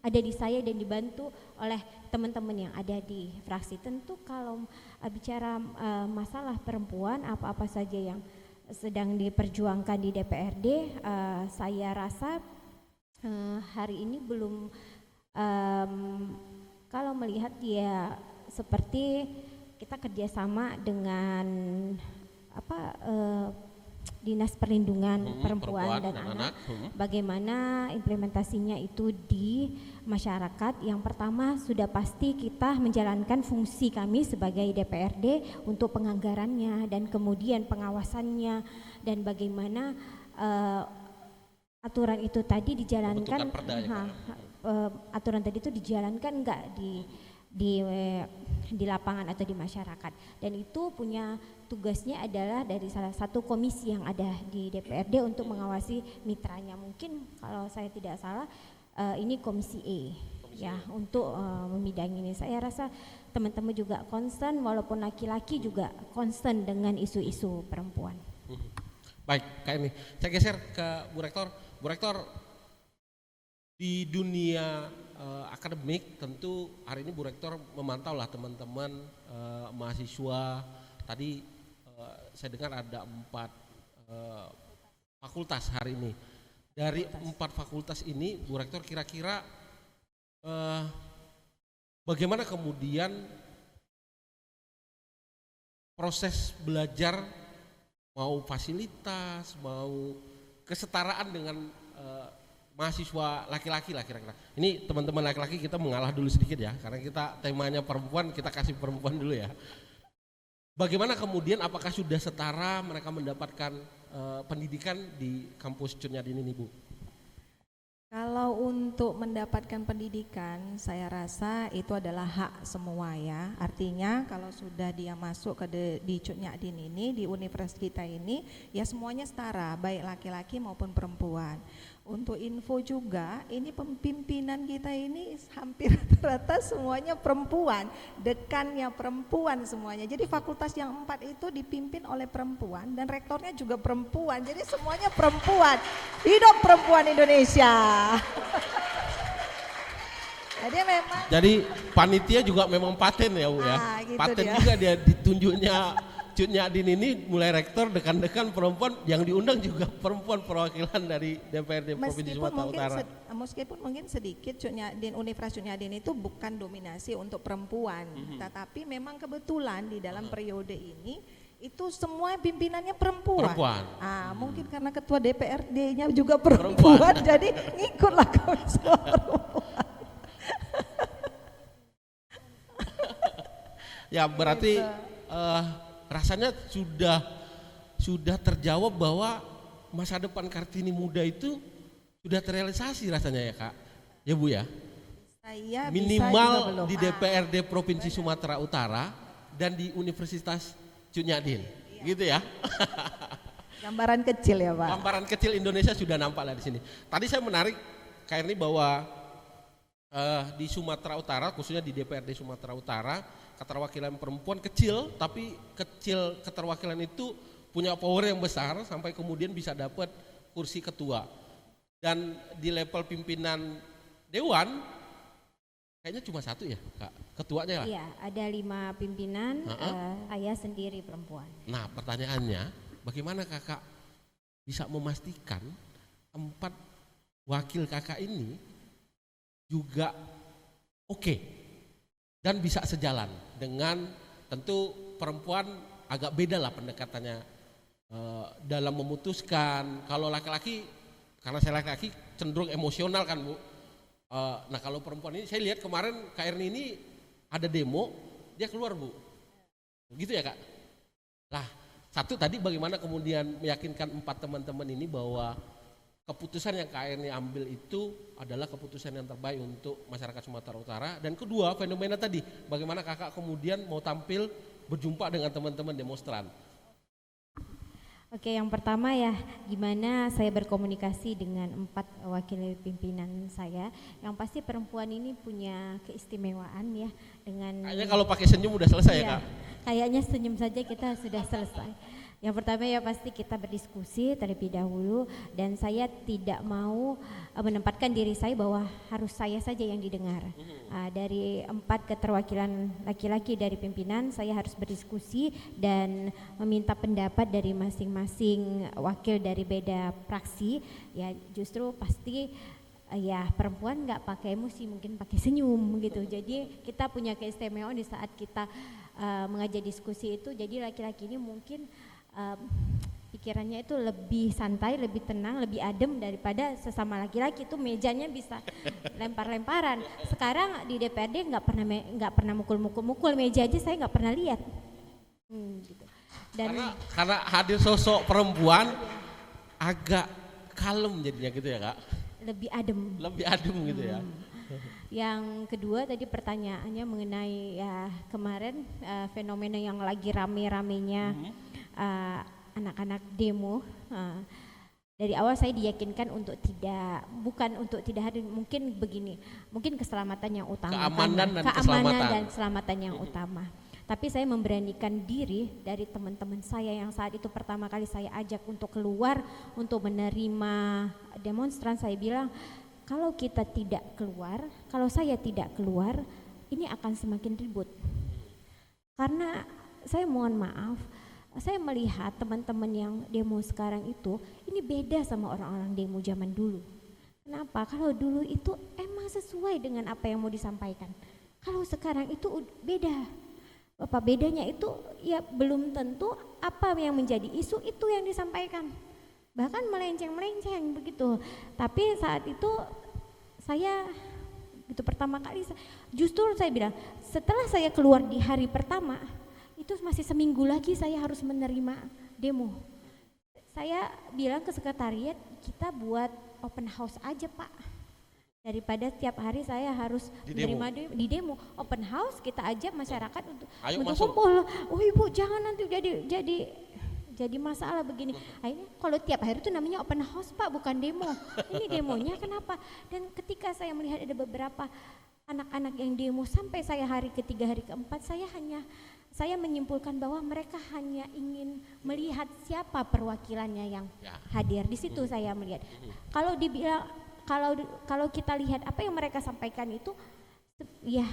ada di saya dan dibantu oleh teman-teman yang ada di fraksi. Tentu kalau bicara masalah perempuan, apa-apa saja yang sedang diperjuangkan di DPRD, saya rasa hari ini belum, kalau melihat dia seperti kita kerjasama dengan Dinas Perlindungan Perempuan dan Anak. Bagaimana implementasinya itu di masyarakat. Yang pertama sudah pasti kita menjalankan fungsi kami sebagai DPRD untuk penganggarannya dan kemudian pengawasannya, dan bagaimana aturan itu tadi dijalankan, aturan tadi itu dijalankan enggak di lapangan atau di masyarakat. Dan itu punya tugasnya adalah dari salah satu komisi yang ada di DPRD untuk mengawasi mitranya. Mungkin kalau saya tidak salah ini komisi E ya, untuk membidangi ini. Saya rasa teman-teman juga concern, walaupun laki-laki juga concern dengan isu-isu perempuan. Baik Kak ini, saya geser ke Bu Rektor. Bu Rektor, di dunia akademik tentu hari ini Bu Rektor memantau lah teman-teman mahasiswa. Tadi saya dengar ada 4 fakultas hari ini. Dari 4 fakultas ini Bu Rektor kira-kira bagaimana kemudian proses belajar, mau fasilitas, mau kesetaraan dengan mahasiswa laki-laki lah kira-kira. Ini teman-teman laki-laki kita mengalah dulu sedikit ya, karena kita temanya perempuan, kita kasih perempuan dulu ya. Bagaimana kemudian, apakah sudah setara mereka mendapatkan pendidikan di kampus Cut Nyak Dien ini Bu? Kalau untuk mendapatkan pendidikan, saya rasa itu adalah hak semua ya. Artinya kalau sudah dia masuk di Cut Nyak Dien ini, di universitas kita ini, ya semuanya setara, baik laki-laki maupun perempuan. Untuk info juga, ini pimpinan kita ini hampir rata-rata semuanya perempuan, dekannya perempuan semuanya. Jadi fakultas yang 4 itu dipimpin oleh perempuan dan rektornya juga perempuan. Jadi semuanya perempuan. Hidup perempuan Indonesia. Jadi memang Jadi panitia juga memang paten ya Bu ya. gitu Paten dia. juga dia ditunjuknya Cut Nyadin ini mulai rektor dekan-dekan perempuan yang diundang juga perempuan perwakilan dari DPRD Provinsi Sumatera Utara. Meskipun mungkin sedikit Cut Nyadin, Universitas Cut Nyadin itu bukan dominasi untuk perempuan, tetapi memang kebetulan di dalam periode ini itu semua pimpinannya perempuan. Mungkin karena ketua DPRD-nya juga perempuan, jadi ngikutlah kami semua perempuan. Ya berarti rasanya sudah terjawab bahwa masa depan Kartini muda itu sudah terrealisasi rasanya ya Kak, ya Bu ya. Saya Minimal di DPRD Provinsi Sumatera Utara dan di Universitas Cut Nyadin, gitu ya. Gambaran kecil ya Pak. Gambaran kecil Indonesia sudah nampak lah di sini. Tadi saya menarik Kak Erni bahwa di Sumatera Utara, khususnya di DPRD Sumatera Utara, keterwakilan perempuan kecil, tapi kecil keterwakilan itu punya power yang besar sampai kemudian bisa dapat kursi ketua. Dan di level pimpinan dewan kayaknya cuma satu ya Kak, ketuanya lah. Iya, ada 5 pimpinan, saya sendiri perempuan. Nah pertanyaannya, bagaimana Kakak bisa memastikan 4 wakil Kakak ini juga oke dan bisa sejalan dengan, tentu perempuan agak beda lah pendekatannya dalam memutuskan. Kalau laki-laki, karena saya laki-laki cenderung emosional kan Bu. Nah kalau perempuan ini saya lihat kemarin Kak Erni ini ada demo, dia keluar Bu, gitu ya Kak. Lah satu tadi bagaimana kemudian meyakinkan 4 teman-teman ini bahwa keputusan yang Kak Erni ambil itu adalah keputusan yang terbaik untuk masyarakat Sumatera Utara. Dan kedua, fenomena tadi, bagaimana Kakak kemudian mau tampil berjumpa dengan teman-teman demonstran. Oke, yang pertama ya, gimana saya berkomunikasi dengan 4 wakil pimpinan saya. Yang pasti perempuan ini punya keistimewaan ya, dengan Kayaknya kalau pakai senyum udah selesai ya iya, Kak. kayaknya senyum saja kita sudah selesai. Yang pertama ya pasti kita berdiskusi terlebih dahulu, dan saya tidak mau menempatkan diri saya bahwa harus saya saja yang didengar. Dari 4 keterwakilan laki-laki dari pimpinan, saya harus berdiskusi dan meminta pendapat dari masing-masing wakil dari beda fraksi. Ya justru pasti ya perempuan nggak pakai emosi, mungkin pakai senyum gitu. Jadi kita punya keistimewaan di saat kita mengajak diskusi itu. Jadi laki-laki ini mungkin pikirannya itu lebih santai, lebih tenang, lebih adem daripada sesama laki-laki. Itu mejanya bisa lempar-lemparan. Sekarang di DPRD nggak pernah mukul meja aja, saya nggak pernah lihat. Gitu. Dan Karena hadir sosok perempuan agak kalem jadinya gitu ya Kak. lebih adem. Lebih adem gitu ya. Yang kedua tadi pertanyaannya mengenai ya kemarin fenomena yang lagi rame-ramenya anak-anak demo. Dari awal saya diyakinkan untuk bukan untuk tidak hadir, mungkin begini, mungkin keselamatan yang utama, keamanan dan keselamatan yang utama. Tapi saya memberanikan diri dari teman-teman saya yang saat itu pertama kali saya ajak untuk keluar untuk menerima demonstran. Saya bilang, kalau kita tidak keluar, kalau saya tidak keluar, ini akan semakin ribut. Karena saya mohon maaf, saya melihat teman-teman yang demo sekarang itu, ini beda sama orang-orang demo zaman dulu. Kenapa? Kalau dulu itu emang sesuai dengan apa yang mau disampaikan. Kalau sekarang itu beda. Apa bedanya itu ya belum tentu apa yang menjadi isu itu yang disampaikan. Bahkan melenceng-melenceng begitu. Tapi saat itu saya itu pertama kali justru saya bilang setelah saya keluar di hari pertama itu masih seminggu lagi saya harus menerima demo. Saya bilang ke sekretariat, kita buat open house aja Pak, daripada tiap hari saya harus menerima di demo. Open house kita ajak masyarakat untuk kumpul. Oh Ibu jangan nanti jadi masalah begini. Akhirnya kalau tiap hari itu namanya open house Pak, bukan demo. Ini demonya kenapa? Dan ketika saya melihat ada beberapa anak-anak yang demo sampai saya hari ketiga, hari keempat, saya menyimpulkan bahwa mereka hanya ingin melihat siapa perwakilannya yang hadir. Di situ saya melihat. Kalau dibilang kalau kita lihat apa yang mereka sampaikan itu ya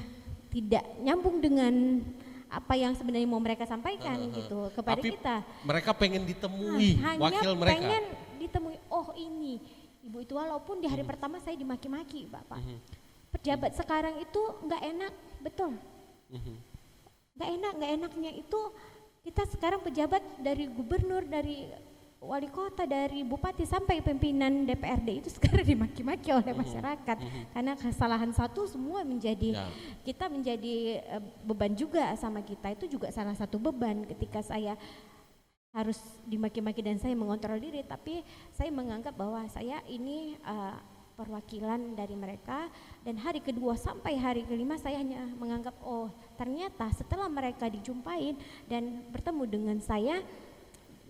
tidak nyambung dengan apa yang sebenarnya mau mereka sampaikan gitu kepada Tapi kita. mereka pengen ditemui wakil mereka. Pengen ditemui, oh ini ibu itu, walaupun di hari pertama saya dimaki-maki Bapak. Pejabat sekarang itu nggak enak, betul. Nggak enaknya itu kita sekarang pejabat dari gubernur, dari wali kota, dari bupati sampai pimpinan DPRD itu sekarang dimaki-maki oleh masyarakat karena kesalahan satu semua menjadi kita menjadi beban juga sama kita. Itu juga salah satu beban ketika saya harus dimaki-maki dan saya mengontrol diri, tapi saya menganggap bahwa saya ini perwakilan dari mereka, dan hari kedua sampai hari kelima saya hanya menganggap oh ternyata setelah mereka dijumpain dan bertemu dengan saya,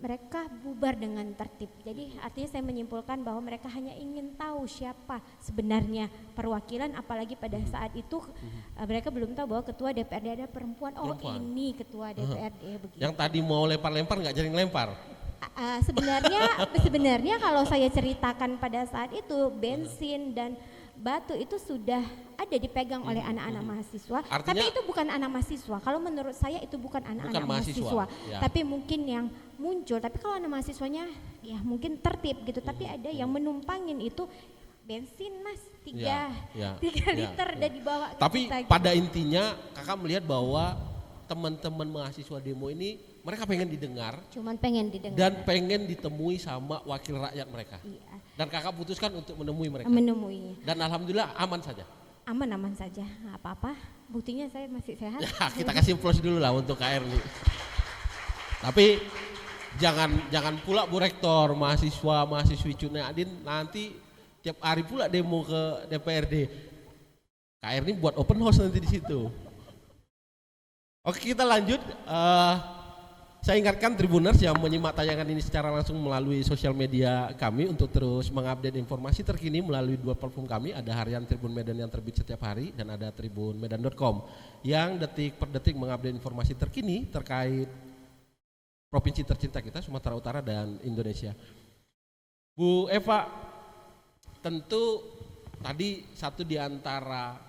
mereka bubar dengan tertib. Jadi artinya saya menyimpulkan bahwa mereka hanya ingin tahu siapa sebenarnya perwakilan, apalagi pada saat itu mereka belum tahu bahwa ketua DPRD ada perempuan. Oh ini ketua DPRD begitu. Yang tadi mau lempar-lempar nggak jadi lempar. Sebenarnya kalau saya ceritakan pada saat itu bensin dan batu itu sudah ada dipegang oleh anak-anak mahasiswa. Artinya, tapi itu bukan anak mahasiswa. Kalau menurut saya itu bukan anak-anak mahasiswa. Tapi mungkin yang muncul. Tapi kalau anak mahasiswanya ya mungkin tertib gitu. Tapi ada yang menumpangin itu bensin mas 3 liter udah dibawa. Tapi kita, pada intinya kakak melihat bahwa teman-teman mahasiswa demo ini mereka pengen didengar, cuman pengen didengar dan pengen ditemui sama wakil rakyat mereka. Iya. Dan kakak putuskan untuk menemui mereka. Menemui. Dan alhamdulillah aman saja. Aman saja, nggak apa-apa. Buktinya saya masih sehat. Ya, kita kasih plus dulu lah untuk KR nih. Tapi jangan pula Bu Rektor, mahasiswi Cuniadin nanti tiap hari pula demo ke DPRD. KR ini buat open house nanti di situ. Oke, kita lanjut. Saya ingatkan Tribuners yang menyimak tayangan ini secara langsung melalui sosial media kami untuk terus mengupdate informasi terkini melalui dua platform kami. Ada harian Tribun Medan yang terbit setiap hari dan ada tribunmedan.com yang detik per detik mengupdate informasi terkini terkait provinsi tercinta kita, Sumatera Utara dan Indonesia. Bu Eva, tentu tadi satu di antara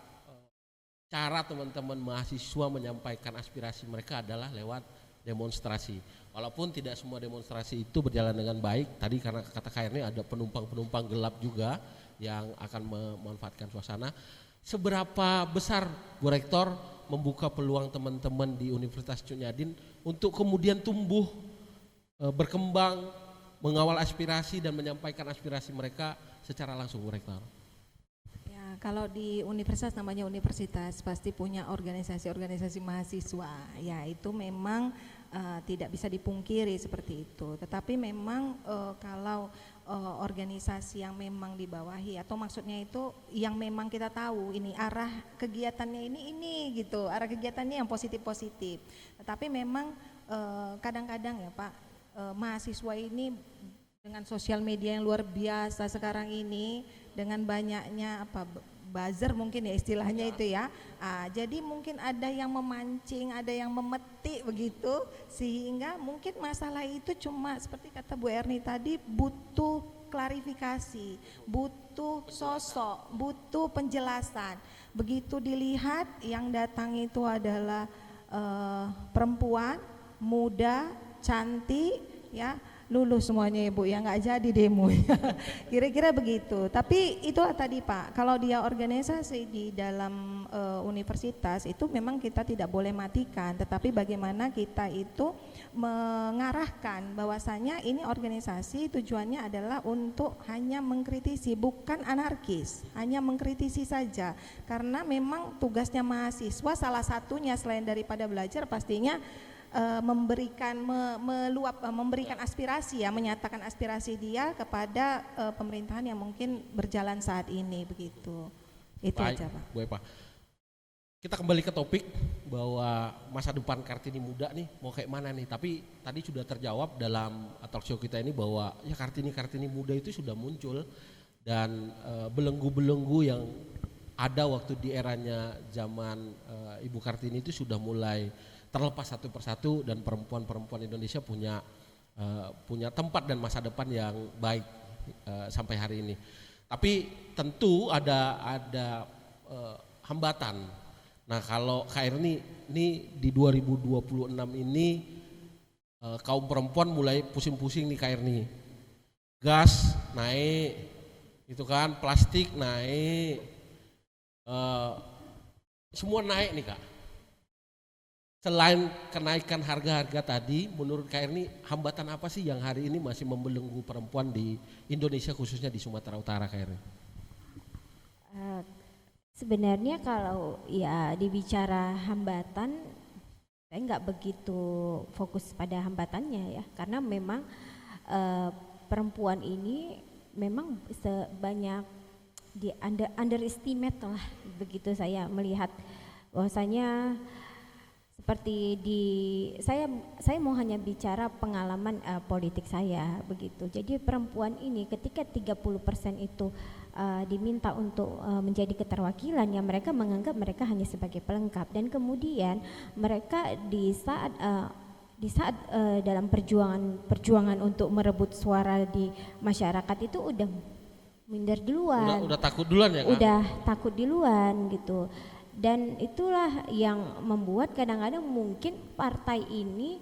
cara teman-teman mahasiswa menyampaikan aspirasi mereka adalah lewat demonstrasi. Walaupun tidak semua demonstrasi itu berjalan dengan baik. Tadi karena kata KR ini ada penumpang-penumpang gelap juga yang akan memanfaatkan suasana. Seberapa besar Bu Rektor membuka peluang teman-teman di Universitas Cuniadin untuk kemudian tumbuh, berkembang, mengawal aspirasi dan menyampaikan aspirasi mereka secara langsung, Bu Rektor? Kalau di universitas, namanya universitas, pasti punya organisasi-organisasi mahasiswa. Ya itu memang tidak bisa dipungkiri seperti itu. Tetapi memang kalau organisasi yang memang dibawahi, atau maksudnya itu yang memang kita tahu ini arah kegiatannya ini gitu, arah kegiatannya yang positif-positif. Tetapi memang kadang-kadang ya Pak, mahasiswa ini dengan sosial media yang luar biasa sekarang ini, dengan banyaknya buzzer mungkin ya istilahnya itu ya. Jadi mungkin ada yang memancing, ada yang memetik begitu, sehingga mungkin masalah itu cuma seperti kata Bu Erni tadi, butuh klarifikasi, butuh sosok, butuh penjelasan. Begitu dilihat yang datang itu adalah perempuan, muda, cantik, ya lulus semuanya ya Bu ya, nggak jadi demo ya. Kira-kira begitu. Tapi itulah tadi Pak, kalau dia organisasi di dalam universitas itu memang kita tidak boleh matikan, tetapi bagaimana kita itu mengarahkan bahwasanya ini organisasi tujuannya adalah untuk hanya mengkritisi, bukan anarkis, hanya mengkritisi saja. Karena memang tugasnya mahasiswa salah satunya selain daripada belajar pastinya memberikan aspirasi ya, menyatakan aspirasi dia kepada pemerintahan yang mungkin berjalan saat ini begitu. Itu baik, aja Pak. Bu Eva. Kita kembali ke topik bahwa masa depan Kartini muda nih mau kayak mana nih. Tapi tadi sudah terjawab dalam talk show kita ini bahwa ya Kartini muda itu sudah muncul, dan belenggu-belenggu yang ada waktu di eranya zaman Ibu Kartini itu sudah mulai terlepas satu persatu, dan perempuan-perempuan Indonesia punya tempat dan masa depan yang baik sampai hari ini. Tapi tentu ada hambatan. Nah kalau Kak Erni ini di 2026 ini kaum perempuan mulai pusing-pusing nih Kak Erni. Gas naik, itu kan, plastik naik, semua naik nih Kak. Selain kenaikan harga-harga tadi, menurut Kak Erni hambatan apa sih yang hari ini masih membelenggu perempuan di Indonesia khususnya di Sumatera Utara Kak Erni? Sebenarnya kalau ya dibicara hambatan, saya nggak begitu fokus pada hambatannya ya, karena memang perempuan ini memang sebanyak di underestimate lah, begitu saya melihat bahwasanya seperti saya mau hanya bicara pengalaman politik saya begitu. Jadi perempuan ini ketika 30% itu diminta untuk menjadi keterwakilan, ya mereka menganggap mereka hanya sebagai pelengkap, dan kemudian mereka di saat dalam perjuangan untuk merebut suara di masyarakat itu udah minder duluan. Udah takut duluan ya Kak? Udah takut duluan gitu. Dan itulah yang membuat kadang-kadang mungkin partai ini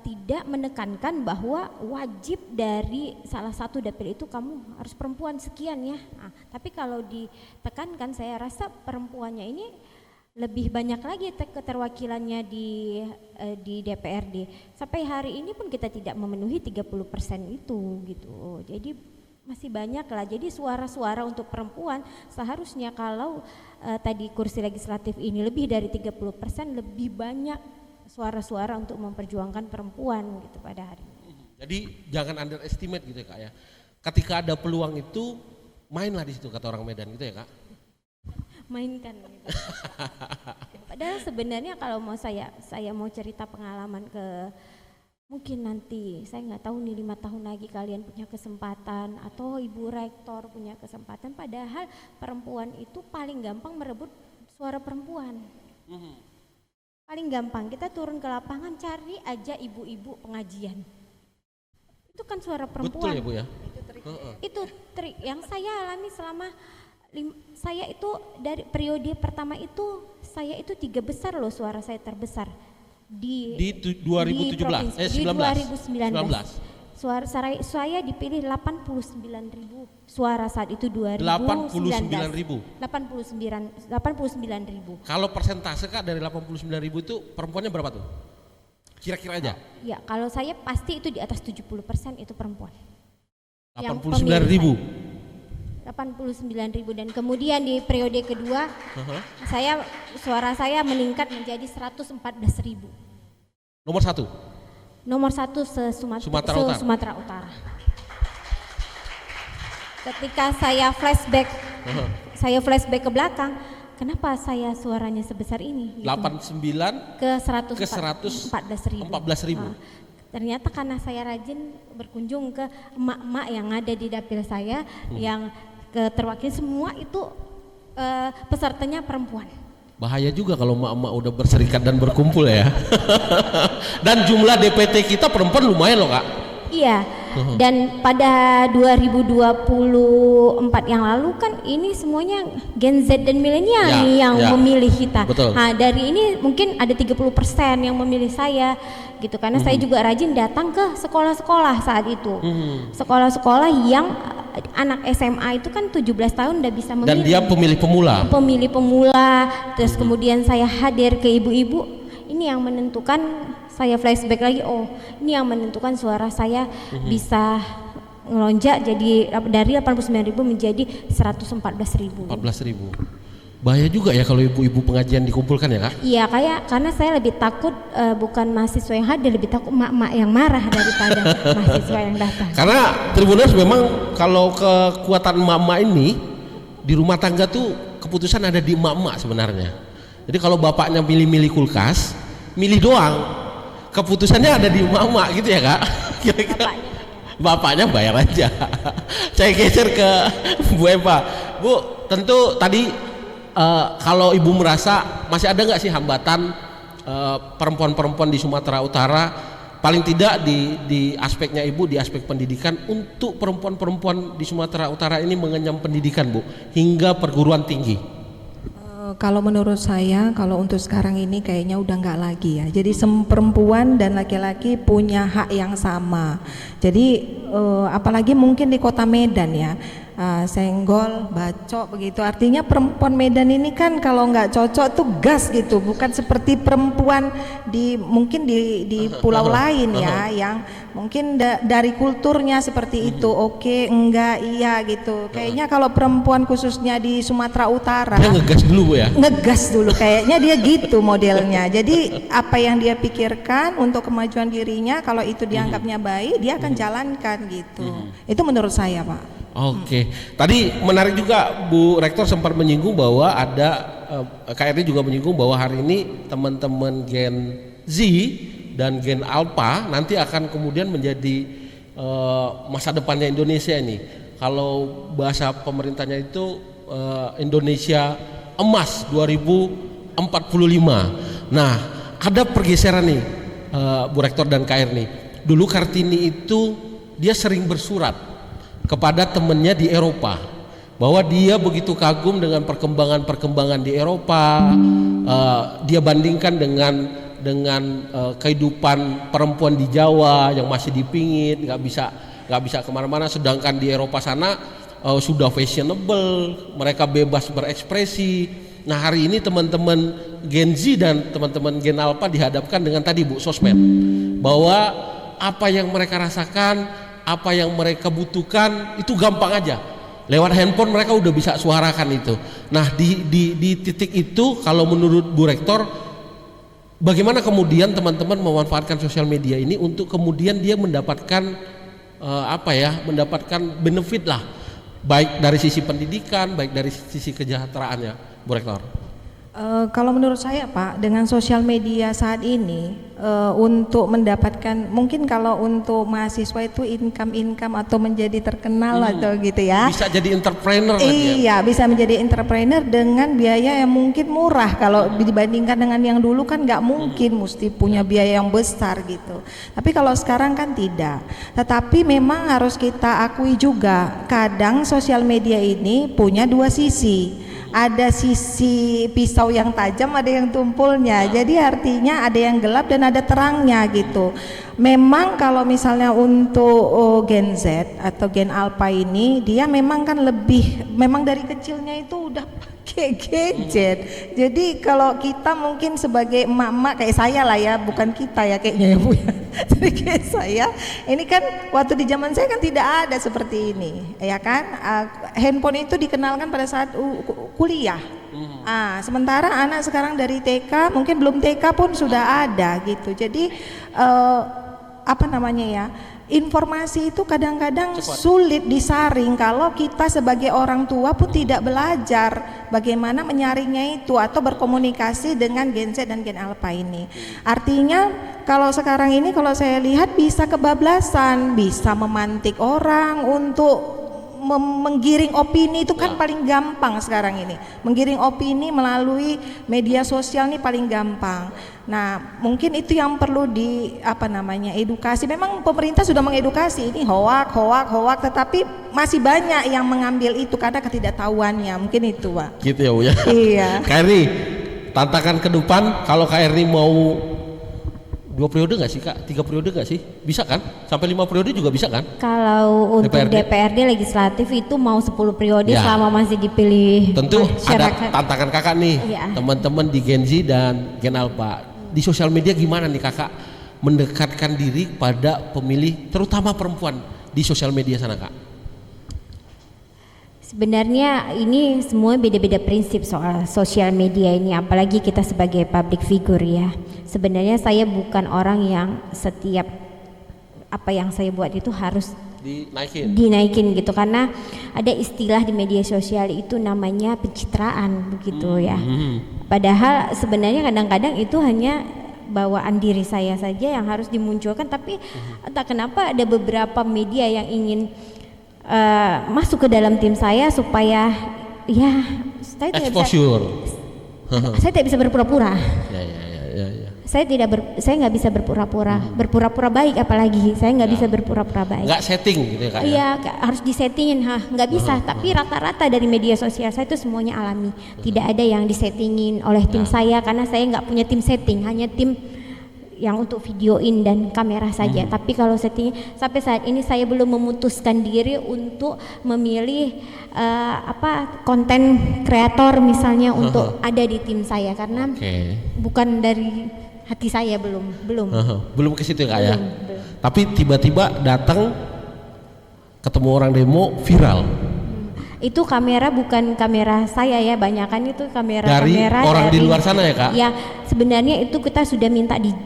tidak menekankan bahwa wajib dari salah satu dapil itu kamu harus perempuan sekian ya. Nah, tapi kalau ditekankan, saya rasa perempuannya ini lebih banyak lagi keterwakilannya di DPRD. Sampai hari ini pun kita tidak memenuhi 30% itu gitu. Jadi masih banyak lah. Jadi suara-suara untuk perempuan seharusnya kalau tadi kursi legislatif ini lebih dari 30%, lebih banyak suara-suara untuk memperjuangkan perempuan gitu pada hari ini. Jadi jangan underestimate gitu ya Kak ya. Ketika ada peluang itu mainlah di situ kata orang Medan gitu ya Kak. Mainkan gitu. Padahal sebenarnya kalau mau saya mau cerita pengalaman ke mungkin nanti saya nggak tahu nih 5 tahun lagi kalian punya kesempatan atau Ibu Rektor punya kesempatan, padahal perempuan itu paling gampang merebut suara perempuan. Paling gampang kita turun ke lapangan, cari aja ibu-ibu pengajian, itu kan suara perempuan. Betul ya Bu ya? Itu trik yang saya alami selama saya itu dari periode pertama itu saya itu 3 besar loh, suara saya terbesar di 2017 2019. Suara saya dipilih 89.000 suara saat itu 2019. 89.000. Kalau persentase Kak dari 89.000 itu perempuannya berapa tuh? Kira-kira aja. Ya, kalau saya pasti itu di atas 70% itu perempuan. 89.000. 89.000, dan kemudian di periode kedua suara saya meningkat menjadi 114.000. Nomor satu Sumatera Utara. Ketika saya flashback ke belakang, kenapa saya suaranya sebesar ini? Gitu. 89 ke 114.000. Ternyata karena saya rajin berkunjung ke emak-emak yang ada di dapil saya yang terwakil semua itu pesertanya perempuan. Bahaya juga kalau emak-emak udah berserikat dan berkumpul ya. Dan jumlah DPT kita perempuan lumayan loh Kak. Iya. Dan pada 2024 yang lalu kan ini semuanya Gen Z dan milenial yang memilih kita. Betul. Nah, dari ini mungkin ada 30% yang memilih saya gitu, karena saya juga rajin datang ke sekolah-sekolah saat itu. Sekolah-sekolah yang anak SMA itu kan 17 tahun udah bisa memilih. Dan dia pemilih pemula. Terus kemudian saya hadir ke ibu-ibu, ini yang menentukan, saya flashback lagi, oh ini yang menentukan suara saya bisa ngelonjak jadi dari 89.000 menjadi 114.000. 14.000. Bahaya juga ya kalau ibu-ibu pengajian dikumpulkan ya Kak? Iya, karena saya lebih takut bukan mahasiswa yang hadir, lebih takut emak-emak yang marah daripada mahasiswa yang datang. Karena Tribuners memang kalau kekuatan emak-emak ini di rumah tangga tuh keputusan ada di emak-emak sebenarnya. Jadi kalau bapaknya milih-milih kulkas, milih doang, keputusannya ada di emak-emak gitu ya Kak? Kira-kira bapaknya bayar aja. Saya geser ke Bu Eva. Bu, tentu tadi kalau Ibu merasa masih ada nggak sih hambatan perempuan-perempuan di Sumatera Utara, paling tidak di aspeknya Ibu, di aspek pendidikan, untuk perempuan-perempuan di Sumatera Utara ini mengenyam pendidikan Bu hingga perguruan tinggi? Kalau menurut saya, kalau untuk sekarang ini kayaknya udah nggak lagi ya. Jadi perempuan dan laki-laki punya hak yang sama. Jadi apalagi mungkin di kota Medan ya, senggol, bacok begitu. Artinya perempuan Medan ini kan kalau nggak cocok tuh gas gitu. Bukan seperti perempuan mungkin di pulau lain ya, yang mungkin dari kulturnya seperti itu. Oke, enggak, iya gitu. Kayaknya kalau perempuan khususnya di Sumatera Utara, dia ngegas dulu Bu ya. Ngegas dulu kayaknya dia gitu modelnya. Jadi apa yang dia pikirkan untuk kemajuan dirinya, kalau itu dianggapnya baik, dia akan jalankan gitu. Itu menurut saya, Pak. Oke, tadi menarik juga Bu Rektor sempat menyinggung bahwa ada KRI juga menyinggung bahwa hari ini teman-teman Gen Z dan Gen Alpha nanti akan kemudian menjadi masa depannya Indonesia ini. Kalau bahasa pemerintahnya itu Indonesia Emas 2045. Nah, ada pergeseran nih Bu Rektor dan KRI nih. Dulu Kartini itu dia sering bersurat kepada temannya di Eropa bahwa dia begitu kagum dengan perkembangan di Eropa. Dia bandingkan dengan kehidupan perempuan di Jawa yang masih dipingit, nggak bisa kemana-mana, sedangkan di Eropa sana sudah fashionable, mereka bebas berekspresi. Nah, hari ini teman-teman Gen Z dan teman-teman Gen Alpha dihadapkan dengan tadi Bu, sosmed, bahwa apa yang mereka rasakan, apa yang mereka butuhkan itu gampang aja, lewat handphone mereka udah bisa suarakan itu. Nah, di titik itu kalau menurut Bu Rektor, bagaimana kemudian teman-teman memanfaatkan sosial media ini untuk kemudian dia mendapatkan mendapatkan benefit lah, baik dari sisi pendidikan, baik dari sisi kesejahteraannya, Bu Rektor? Kalau menurut saya Pak, dengan sosial media saat ini untuk mendapatkan, mungkin kalau untuk mahasiswa itu income atau menjadi terkenal atau gitu ya, bisa jadi entrepreneur. Iya, bisa menjadi entrepreneur dengan biaya yang mungkin murah. Kalau dibandingkan dengan yang dulu kan nggak mungkin, mesti punya biaya yang besar gitu. Tapi kalau sekarang kan tidak. Tetapi memang harus kita akui juga, kadang sosial media ini punya dua sisi. Ada sisi pisau yang tajam, ada yang tumpulnya. Jadi artinya ada yang gelap dan ada terangnya gitu. Memang kalau misalnya untuk Gen Z atau Gen Alpha ini, dia memang kan memang dari kecilnya itu udah pakai gadget. Jadi kalau kita mungkin sebagai emak-emak kayak saya lah ya, bukan kita ya kayaknya ya Bu ya. Jadi kayak saya, ini kan waktu di zaman saya kan tidak ada seperti ini, ya kan? Handphone itu dikenalkan pada saat kuliah. Sementara anak sekarang dari TK, mungkin belum TK pun sudah ada gitu. Jadi informasi itu kadang-kadang sulit disaring kalau kita sebagai orang tua pun tidak belajar bagaimana menyaringnya itu atau berkomunikasi dengan Gen Z dan Gen Alpha ini. Artinya kalau sekarang ini kalau saya lihat bisa kebablasan, bisa memantik orang untuk menggiring opini, itu kan paling gampang sekarang ini. Menggiring opini melalui media sosial ini paling gampang. Nah, mungkin itu yang perlu edukasi. Memang pemerintah sudah mengedukasi ini hoak, tetapi masih banyak yang mengambil itu karena ketidaktahuannya. Mungkin itu, Pak. Gitu ya, Bu ya. Iya. KRI, tantangan ke depan kalau KRI mau 2 periode nggak sih Kak? 3 periode nggak sih? Bisa kan? Sampai 5 periode juga bisa kan? Kalau untuk DPRD legislatif itu mau 10 periode ya, selama masih dipilih. Tentu masyarakat. Ada tantangan Kakak nih, teman-teman di Gen Z dan Gen Alpha. Di sosial media gimana nih Kakak mendekatkan diri pada pemilih, terutama perempuan di sosial media sana Kak? Sebenarnya ini semua beda-beda prinsip soal sosial media ini, apalagi kita sebagai public figure ya. Sebenarnya saya bukan orang yang setiap apa yang saya buat itu harus dinaikin gitu, karena ada istilah di media sosial itu namanya pencitraan begitu ya. Padahal sebenarnya kadang-kadang itu hanya bawaan diri saya saja yang harus dimunculkan, tapi entah kenapa ada beberapa media yang ingin masuk ke dalam tim saya supaya ya saya tidak bisa berpura-pura. Ya. saya nggak bisa berpura-pura baik, apalagi saya nggak bisa berpura-pura baik. Nggak setting gitu ya Kak? Iya, harus disettingin, nggak bisa. Tapi rata-rata dari media sosial saya itu semuanya alami, tidak ada yang disettingin oleh tim saya, karena saya nggak punya tim setting, hanya tim yang untuk videoin dan kamera saja. Tapi kalau setting sampai saat ini saya belum memutuskan diri untuk memilih konten kreator misalnya untuk ada di tim saya, karena bukan dari hati saya, belum ke situ Kak ya. Belum. Tapi tiba-tiba datang ketemu orang demo viral. Itu kamera bukan kamera saya ya, banyakan itu kamera orang di luar sana ya Kak? Ya, sebenarnya itu kita sudah minta di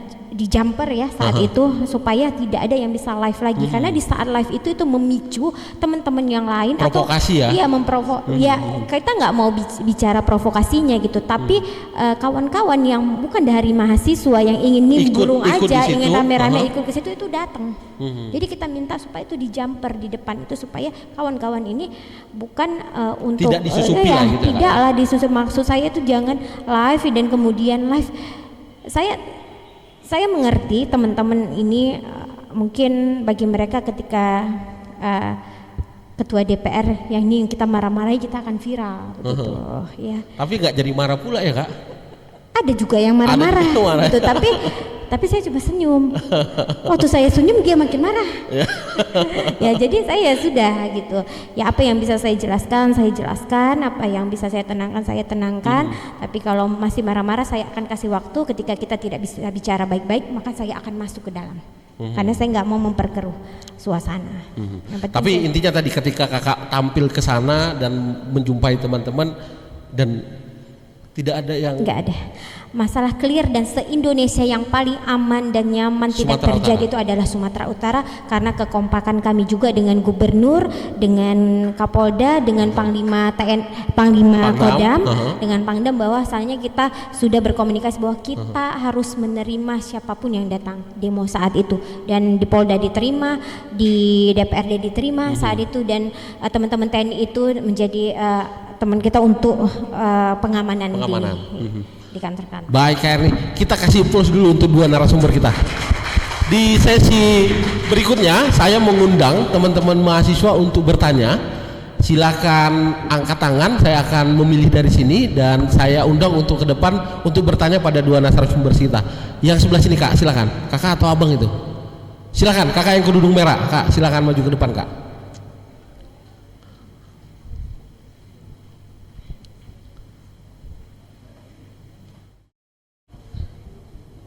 jumper ya saat itu, supaya tidak ada yang bisa live lagi, karena di saat live itu memicu teman-teman yang lain provokasi atau ya kita nggak mau bicara provokasinya gitu, tapi kawan-kawan yang bukan dari mahasiswa yang ingin nimbrung aja, ingin rame-rame ikut ke situ itu datang. Jadi kita minta supaya itu di jumper di depan itu, supaya kawan-kawan ini bukan untuk tidak disusupi lah gitu. Tidaklah disusup, maksud saya itu jangan live dan kemudian live. Saya mengerti teman-teman ini mungkin bagi mereka ketika ketua DPR yang ini kita marah-marahi kita akan viral begitu ya. Tapi nggak jadi marah pula ya Kak? Ada juga yang marah-marah gitu, tapi saya coba senyum. Waktu saya senyum dia makin marah. Ya jadi saya sudah gitu. Ya apa yang bisa saya jelaskan, apa yang bisa saya tenangkan. Tapi kalau masih marah-marah saya akan kasih waktu, ketika kita tidak bisa bicara baik-baik maka saya akan masuk ke dalam. Karena saya nggak mau memperkeruh suasana. Tapi intinya tadi ketika Kakak tampil ke sana dan menjumpai teman-teman dan tidak ada yang... Nggak ada. Masalah clear dan se-Indonesia yang paling aman dan nyaman tidak terjadi itu adalah Sumatera Utara, karena kekompakan kami juga dengan gubernur, dengan Kapolda, dengan Panglima Kodam, dengan Pangdam, bahwasanya kita sudah berkomunikasi bahwa kita harus menerima siapapun yang datang demo saat itu, dan di Polda diterima, di DPRD diterima saat itu, dan teman-teman TNI itu menjadi teman kita untuk pengamanan. Di kantor-kantor. Baik Kak Erni, kita kasih plus dulu untuk dua narasumber kita. Di sesi berikutnya saya mengundang teman-teman mahasiswa untuk bertanya. Silakan angkat tangan, saya akan memilih dari sini dan saya undang untuk ke depan untuk bertanya pada dua narasumber kita. Yang sebelah sini Kak, silakan. Kakak atau abang itu? Silakan, kakak yang kerudung merah. Kak, silakan maju ke depan Kak.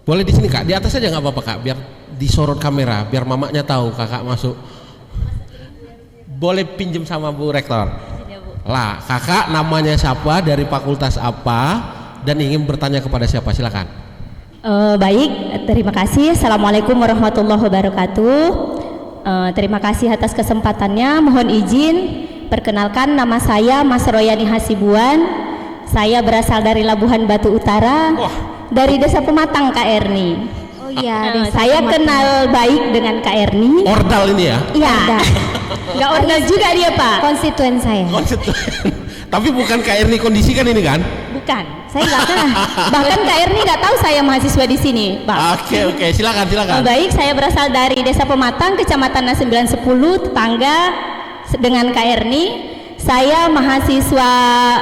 Boleh di sini Kak, di atas aja nggak apa-apa Kak, biar disorot kamera, biar mamanya tahu Kakak masuk. Boleh pinjem sama Bu Rektor. Lah, Kakak namanya siapa, dari fakultas apa, dan ingin bertanya kepada siapa? Silakan. Baik, terima kasih. Assalamualaikum warahmatullahi wabarakatuh. Terima kasih atas kesempatannya. Mohon izin, perkenalkan nama saya Mas Royani Hasibuan. Saya berasal dari Labuhan Batu Utara. Dari Desa Pematang Kak Erni. Oh iya, saya kenal baik dengan Kak Erni. Ordal ini ya? Iya. Enggak ordal juga dia Pak. Konstituen saya. Tapi bukan Kak Erni kondisi kan ini kan? Bukan, saya nggak kenal. Bahkan Kak Erni nggak tahu saya mahasiswa di sini, Pak. Oke, silakan. Baik, saya berasal dari Desa Pematang, Kecamatan 910, tetangga dengan Kak Erni. Saya mahasiswa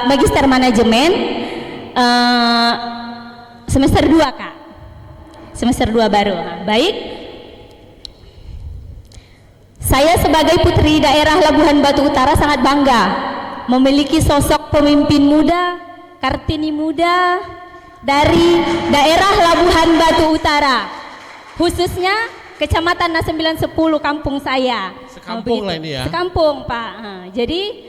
Magister Manajemen. Semester 2 Kak, semester 2 baru. Baik, saya sebagai putri daerah Labuhan Batu Utara sangat bangga memiliki sosok pemimpin muda, Kartini muda dari daerah Labuhan Batu Utara, khususnya Kecamatan 910 kampung saya. Sekampung lah ini ya? Sekampung Pak. Jadi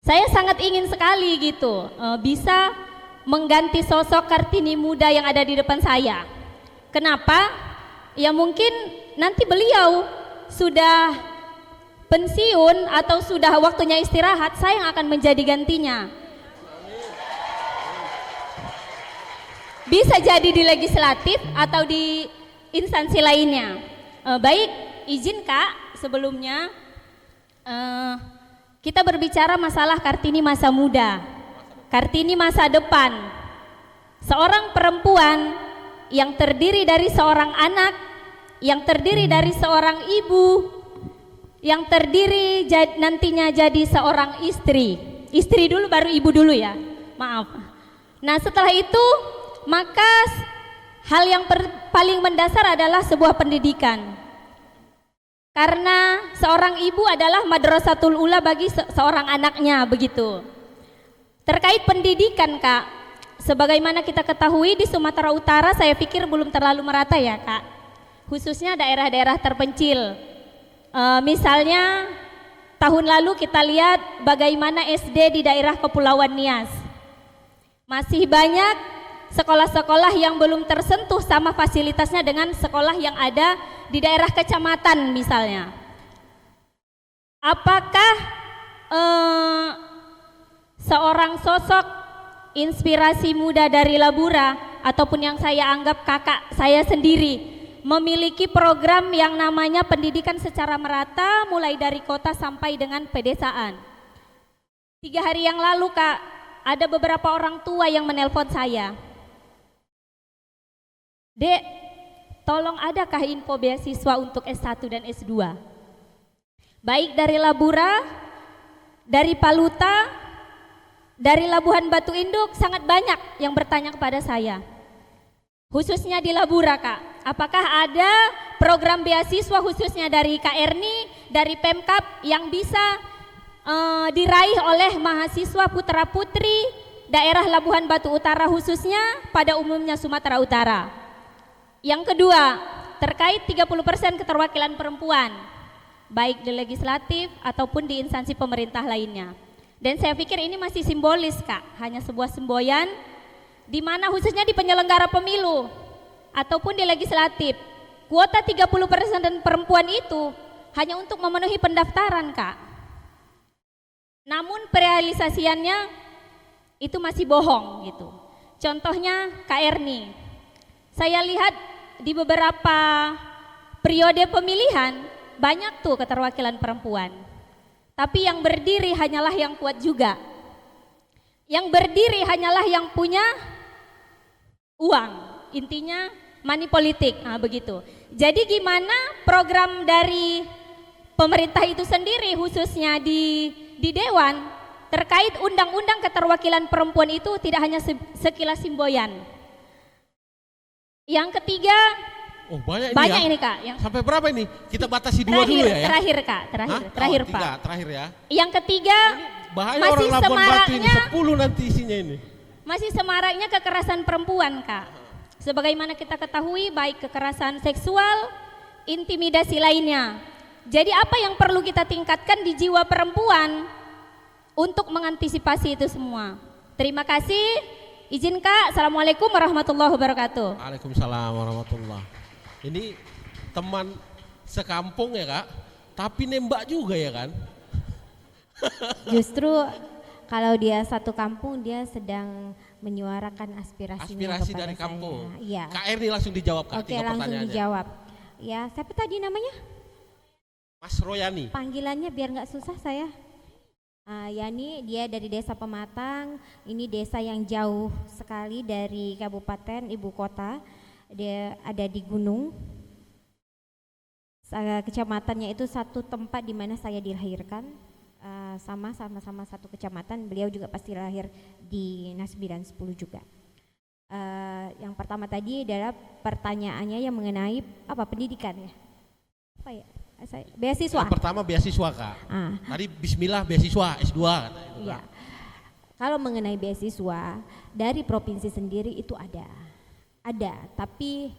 saya sangat ingin sekali gitu bisa mengganti sosok Kartini muda yang ada di depan saya. Kenapa? Ya mungkin nanti beliau sudah pensiun atau sudah waktunya istirahat, saya yang akan menjadi gantinya. Bisa jadi di legislatif atau di instansi lainnya. Baik, izin Kak, sebelumnya kita berbicara masalah Kartini masa muda, Kartini masa depan. Seorang perempuan yang terdiri dari seorang anak, yang terdiri dari seorang ibu, yang terdiri nantinya jadi seorang istri. Istri dulu baru ibu dulu ya, maaf. Nah setelah itu maka hal yang paling mendasar adalah sebuah pendidikan. Karena seorang ibu adalah madrasatul ula bagi seorang anaknya, begitu. Terkait pendidikan Kak, sebagaimana kita ketahui di Sumatera Utara saya pikir belum terlalu merata ya Kak, khususnya daerah-daerah terpencil. Misalnya tahun lalu kita lihat bagaimana SD di daerah Kepulauan Nias. Masih banyak sekolah-sekolah yang belum tersentuh sama fasilitasnya dengan sekolah yang ada di daerah kecamatan misalnya. Apakah seorang sosok inspirasi muda dari Labura ataupun yang saya anggap kakak saya sendiri memiliki program yang namanya pendidikan secara merata mulai dari kota sampai dengan pedesaan? 3 hari yang lalu Kak, ada beberapa orang tua yang menelpon saya. Dek, tolong adakah info beasiswa untuk S1 dan S2? Baik dari Labura, dari Paluta, dari Labuhan Batu Induk, sangat banyak yang bertanya kepada saya. Khususnya di Labura Kak, apakah ada program beasiswa khususnya dari Kak Erni, dari Pemkab yang bisa diraih oleh mahasiswa putra putri daerah Labuhan Batu Utara khususnya pada umumnya Sumatera Utara. Yang kedua, terkait 30% keterwakilan perempuan, baik di legislatif ataupun di instansi pemerintah lainnya. Dan saya pikir ini masih simbolis Kak, hanya sebuah semboyan di mana khususnya di penyelenggara pemilu ataupun di legislatif, kuota 30% dan perempuan itu hanya untuk memenuhi pendaftaran Kak. Namun perealisasiannya itu masih bohong gitu. Contohnya Kak Erni, saya lihat di beberapa periode pemilihan banyak tuh keterwakilan perempuan. Tapi yang berdiri hanyalah yang kuat juga. Yang berdiri hanyalah yang punya uang. Intinya money politik, nah begitu. Jadi gimana program dari pemerintah itu sendiri khususnya di Dewan terkait undang-undang keterwakilan perempuan itu tidak hanya sekilas simboyan. Yang ketiga, banyak ini Kak. Yang sampai berapa ini? Kita batasi 2 dulu ya. Terakhir Kak, terakhir Pak. Terakhir ya. Yang ketiga, bahaya masih orang Labuan Batu ini semaraknya 10 nanti isinya ini. Masih semaraknya kekerasan perempuan Kak. Sebagaimana kita ketahui baik kekerasan seksual, intimidasi lainnya. Jadi apa yang perlu kita tingkatkan di jiwa perempuan untuk mengantisipasi itu semua. Terima kasih. Izin Kak, Assalamualaikum warahmatullahi wabarakatuh. Waalaikumsalam warahmatullahi. Ini teman sekampung ya Kak, tapi nembak juga ya kan? Justru kalau dia satu kampung dia sedang menyuarakan aspirasi dari kampung. Iya. Kak Erni langsung dijawab Kak. Oke, langsung dijawab. Ya, siapa tadi namanya? Mas Royani. Panggilannya biar nggak susah saya. Yani dia dari desa Pematang, ini desa yang jauh sekali dari kabupaten ibu kota, dia ada di gunung, kecamatannya itu satu tempat di mana saya dilahirkan, sama-sama satu kecamatan, beliau juga pasti lahir di Nas 910 juga. Yang pertama tadi adalah pertanyaannya yang mengenai apa pendidikan ya? Apa ya? Beasiswa. Yang pertama beasiswa Kak. Tadi bismillah beasiswa S2 Iya. Kalau mengenai beasiswa dari provinsi sendiri itu ada, tapi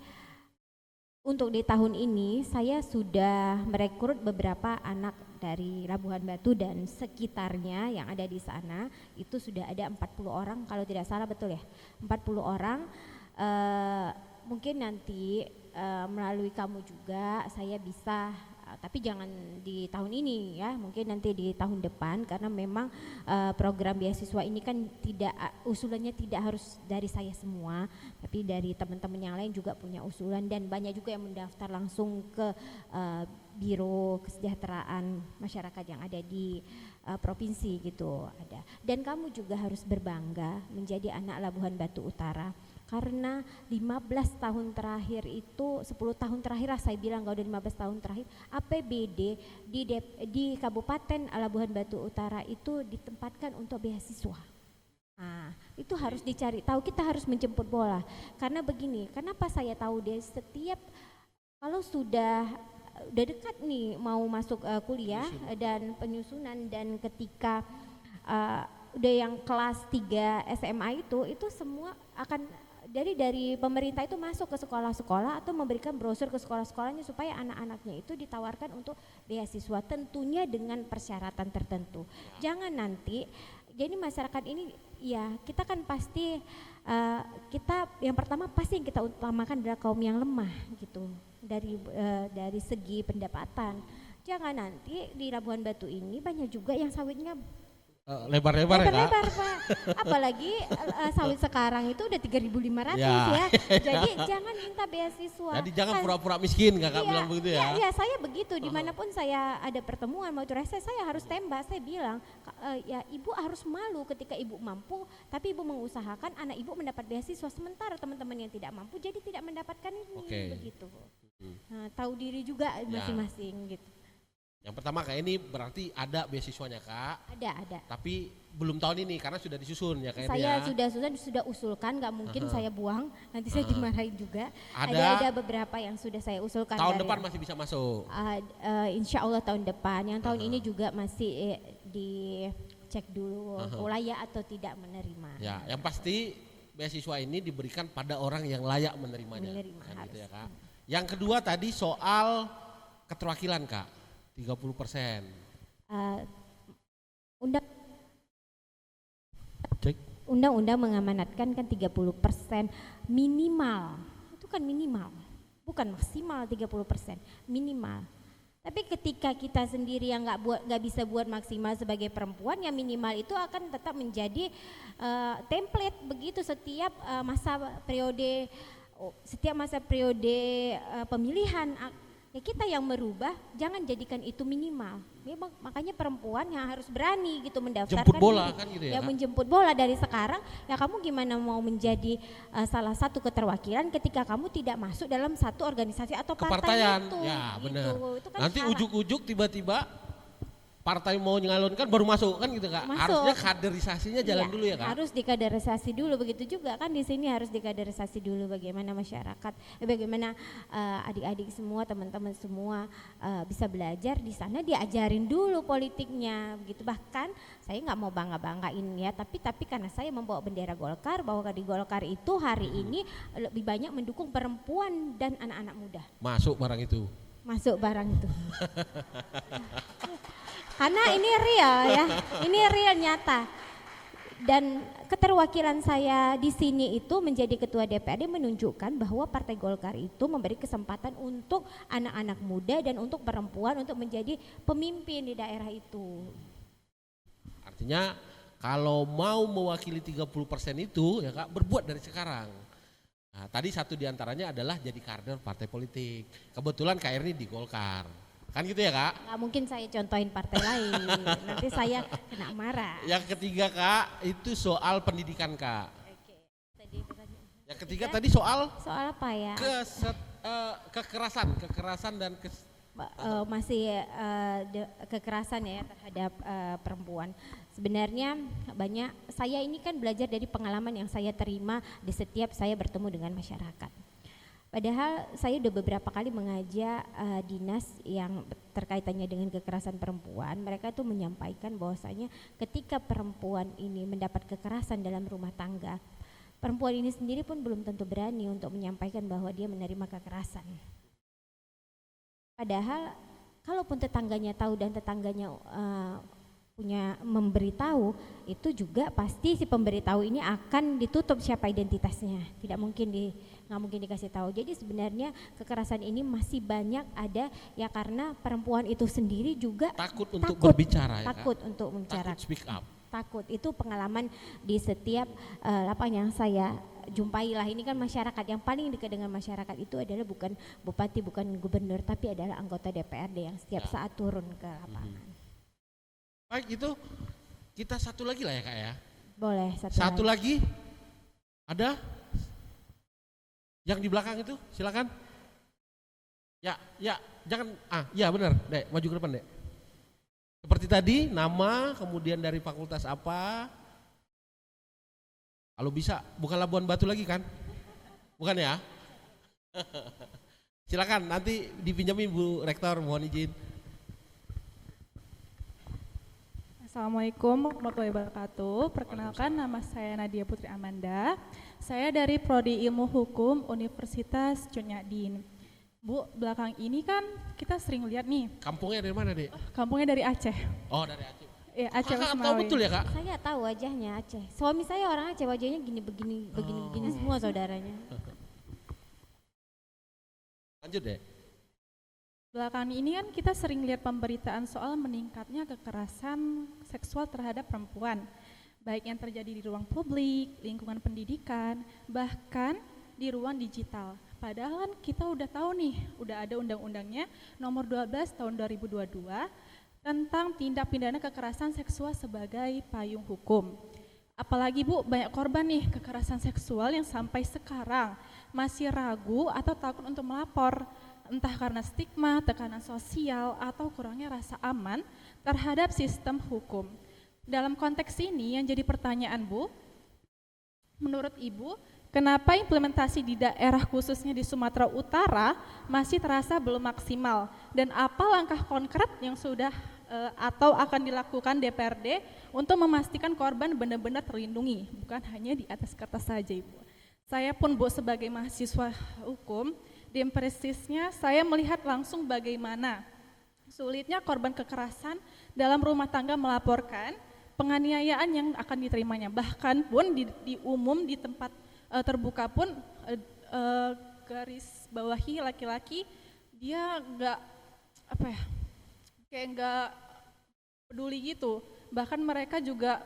untuk di tahun ini saya sudah merekrut beberapa anak dari Labuhan Batu dan sekitarnya yang ada di sana, itu sudah ada 40 orang kalau tidak salah, betul ya, 40 orang. Mungkin nanti melalui kamu juga saya bisa, tapi jangan di tahun ini ya, mungkin nanti di tahun depan, karena memang program beasiswa ini kan tidak, usulannya tidak harus dari saya semua, tapi dari teman-teman yang lain juga punya usulan, dan banyak juga yang mendaftar langsung ke Biro Kesejahteraan Masyarakat yang ada di provinsi gitu ada. Dan kamu juga harus berbangga menjadi anak Labuhan Batu Utara, karena 15 tahun terakhir itu 10 tahun terakhir lah saya bilang, kalau udah 15 tahun terakhir APBD di Kabupaten Labuhan Batu Utara itu ditempatkan untuk beasiswa. Nah, itu harus dicari tahu, kita harus menjemput bola. Karena begini, kenapa saya tahu dia setiap kalau sudah dekat nih mau masuk kuliah dan penyusunan, dan ketika udah yang kelas 3 SMA itu semua akan dari pemerintah itu masuk ke sekolah-sekolah atau memberikan brosur ke sekolah-sekolahnya supaya anak-anaknya itu ditawarkan untuk beasiswa, tentunya dengan persyaratan tertentu. Jangan nanti jadi masyarakat ini ya kita kan pasti kita yang pertama pasti yang kita utamakan adalah kaum yang lemah gitu dari segi pendapatan. Jangan nanti di Labuhan Batu ini banyak juga yang sawitnya lebar-lebar ya Kak? Lebar-lebar Pak, apalagi sawit sekarang itu udah 3.500 ya. Jadi jangan minta beasiswa. Jadi jangan pura-pura miskin Kakak bilang begitu ya? Iya saya begitu, dimanapun saya ada pertemuan mau curhat saya harus tembak, saya bilang ya ibu harus malu ketika ibu mampu tapi ibu mengusahakan anak ibu mendapat beasiswa, sementara teman-teman yang tidak mampu jadi tidak mendapatkan ini, begitu. Nah, tahu diri juga masing-masing gitu. Yang pertama Kak, ini berarti ada beasiswanya Kak? Ada. Tapi belum tahun ini karena sudah disusun ya Kak? Saya sudah usulkan, nggak mungkin saya buang, nanti saya dimarahin juga. Ada beberapa yang sudah saya usulkan. Tahun depan masih bisa masuk? Insya Allah tahun depan, yang tahun ini juga masih dicek dulu layak atau tidak menerima. Ya, yang pasti beasiswa ini diberikan pada orang yang layak menerimanya. Kan gitu ya Kak. Yang kedua tadi soal keterwakilan Kak. 30%. Undang-undang mengamanatkan kan 30% minimal. Itu kan minimal. Bukan maksimal 30%, minimal. Tapi ketika kita sendiri yang nggak bisa buat maksimal sebagai perempuan, yang minimal itu akan tetap menjadi template begitu setiap masa periode pemilihan. Ya kita yang merubah, jangan jadikan itu minimal. Memang makanya perempuan yang harus berani gitu mendaftarkan jemput bola diri. Kan gitu ya, ya menjemput bola dari sekarang. Ya kamu gimana mau menjadi salah satu keterwakilan ketika kamu tidak masuk dalam satu organisasi atau partai itu. Ya gitu. benar. Itu kan nanti ujuk-ujuk tiba-tiba partai mau nyalonkan baru masuk kan gitu Kak. Masuk. Harusnya kaderisasinya jalan dulu ya Kak. Harus dikaderisasi dulu, begitu juga kan di sini harus dikaderisasi dulu bagaimana masyarakat, bagaimana adik-adik semua, teman-teman semua bisa belajar di sana, diajarin dulu politiknya begitu. Bahkan saya nggak mau bangga-banggain ya, tapi karena saya membawa bendera Golkar, bahwa di Golkar itu hari ini lebih banyak mendukung perempuan dan anak-anak muda. Masuk barang itu. Karena ini real ya, ini real nyata. Dan keterwakilan saya di sini itu menjadi ketua DPRD menunjukkan bahwa Partai Golkar itu memberi kesempatan untuk anak-anak muda dan untuk perempuan untuk menjadi pemimpin di daerah itu. Artinya kalau mau mewakili 30% itu ya Kak, berbuat dari sekarang. Nah, tadi satu diantaranya adalah jadi kader partai politik. Kebetulan Kak Erni di Golkar. Kan gitu ya Kak? Nggak mungkin saya contohin partai lain, nanti saya kena marah. Yang ketiga Kak, itu soal pendidikan Kak. Oke. Yang ketiga tadi soal apa ya? kekerasan dan kekerasan ya terhadap perempuan. Sebenarnya banyak, saya ini kan belajar dari pengalaman yang saya terima di setiap saya bertemu dengan masyarakat. Padahal saya udah beberapa kali mengajak dinas yang terkaitannya dengan kekerasan perempuan. Mereka tuh menyampaikan bahwasanya ketika perempuan ini mendapat kekerasan dalam rumah tangga, perempuan ini sendiri pun belum tentu berani untuk menyampaikan bahwa dia menerima kekerasan. Padahal kalaupun tetangganya tahu dan tetangganya memberitahu, itu juga pasti si pemberitahu ini akan ditutup siapa identitasnya, nggak mungkin dikasih tahu. Jadi sebenarnya kekerasan ini masih banyak ada ya, karena perempuan itu sendiri juga takut untuk berbicara, takut untuk membicarakan, takut speak up. Takut, itu pengalaman di setiap lapangan yang saya jumpai lah. Ini kan masyarakat yang paling dekat dengan masyarakat itu adalah bukan bupati, bukan gubernur, tapi adalah anggota DPRD yang setiap saat turun ke lapangan. Baik, itu kita satu lagi lah ya Kak ya. Boleh satu lagi. Ada Yang di belakang itu silakan. Ya, jangan, ya benar, Dek, maju ke depan, Dek. Seperti tadi, nama, kemudian dari fakultas apa. Kalau bisa, bukan Labuan Batu lagi kan? Bukan ya? Silakan, nanti dipinjami Bu Rektor, mohon izin. Assalamualaikum warahmatullahi wabarakatuh. Perkenalkan, nama saya Nadia Putri Amanda. Saya dari Prodi Ilmu Hukum Universitas Cunyadin. Bu, belakang ini kan kita sering lihat nih. Kampungnya dari mana, Dek? Kampungnya dari Aceh. Oh, dari Aceh. Iya, Aceh Kakak tahu Lesmawi. betul ya, Kak? Saya tahu wajahnya Aceh. Suami saya orang Aceh, wajahnya begini semua saudaranya. Lanjut, Dek. Belakangan ini kan kita sering lihat pemberitaan soal meningkatnya kekerasan seksual terhadap perempuan. Baik yang terjadi di ruang publik, lingkungan pendidikan, bahkan di ruang digital. Padahal kan kita udah tahu nih, udah ada undang-undangnya nomor 12 tahun 2022 tentang tindak pidana kekerasan seksual sebagai payung hukum. Apalagi Bu, banyak korban nih kekerasan seksual yang sampai sekarang masih ragu atau takut untuk melapor, entah karena stigma, tekanan sosial, atau kurangnya rasa aman terhadap sistem hukum. Dalam konteks ini yang jadi pertanyaan Bu, menurut Ibu, kenapa implementasi di daerah khususnya di Sumatera Utara masih terasa belum maksimal? Dan apa langkah konkret yang sudah atau akan dilakukan DPRD untuk memastikan korban benar-benar terlindungi, bukan hanya di atas kertas saja, Ibu. Saya pun Bu sebagai mahasiswa hukum, di persisnya saya melihat langsung bagaimana sulitnya korban kekerasan dalam rumah tangga melaporkan penganiayaan yang akan diterimanya. Bahkan pun di umum di tempat terbuka pun garis bawahi laki-laki dia kayak nggak peduli gitu. Bahkan mereka juga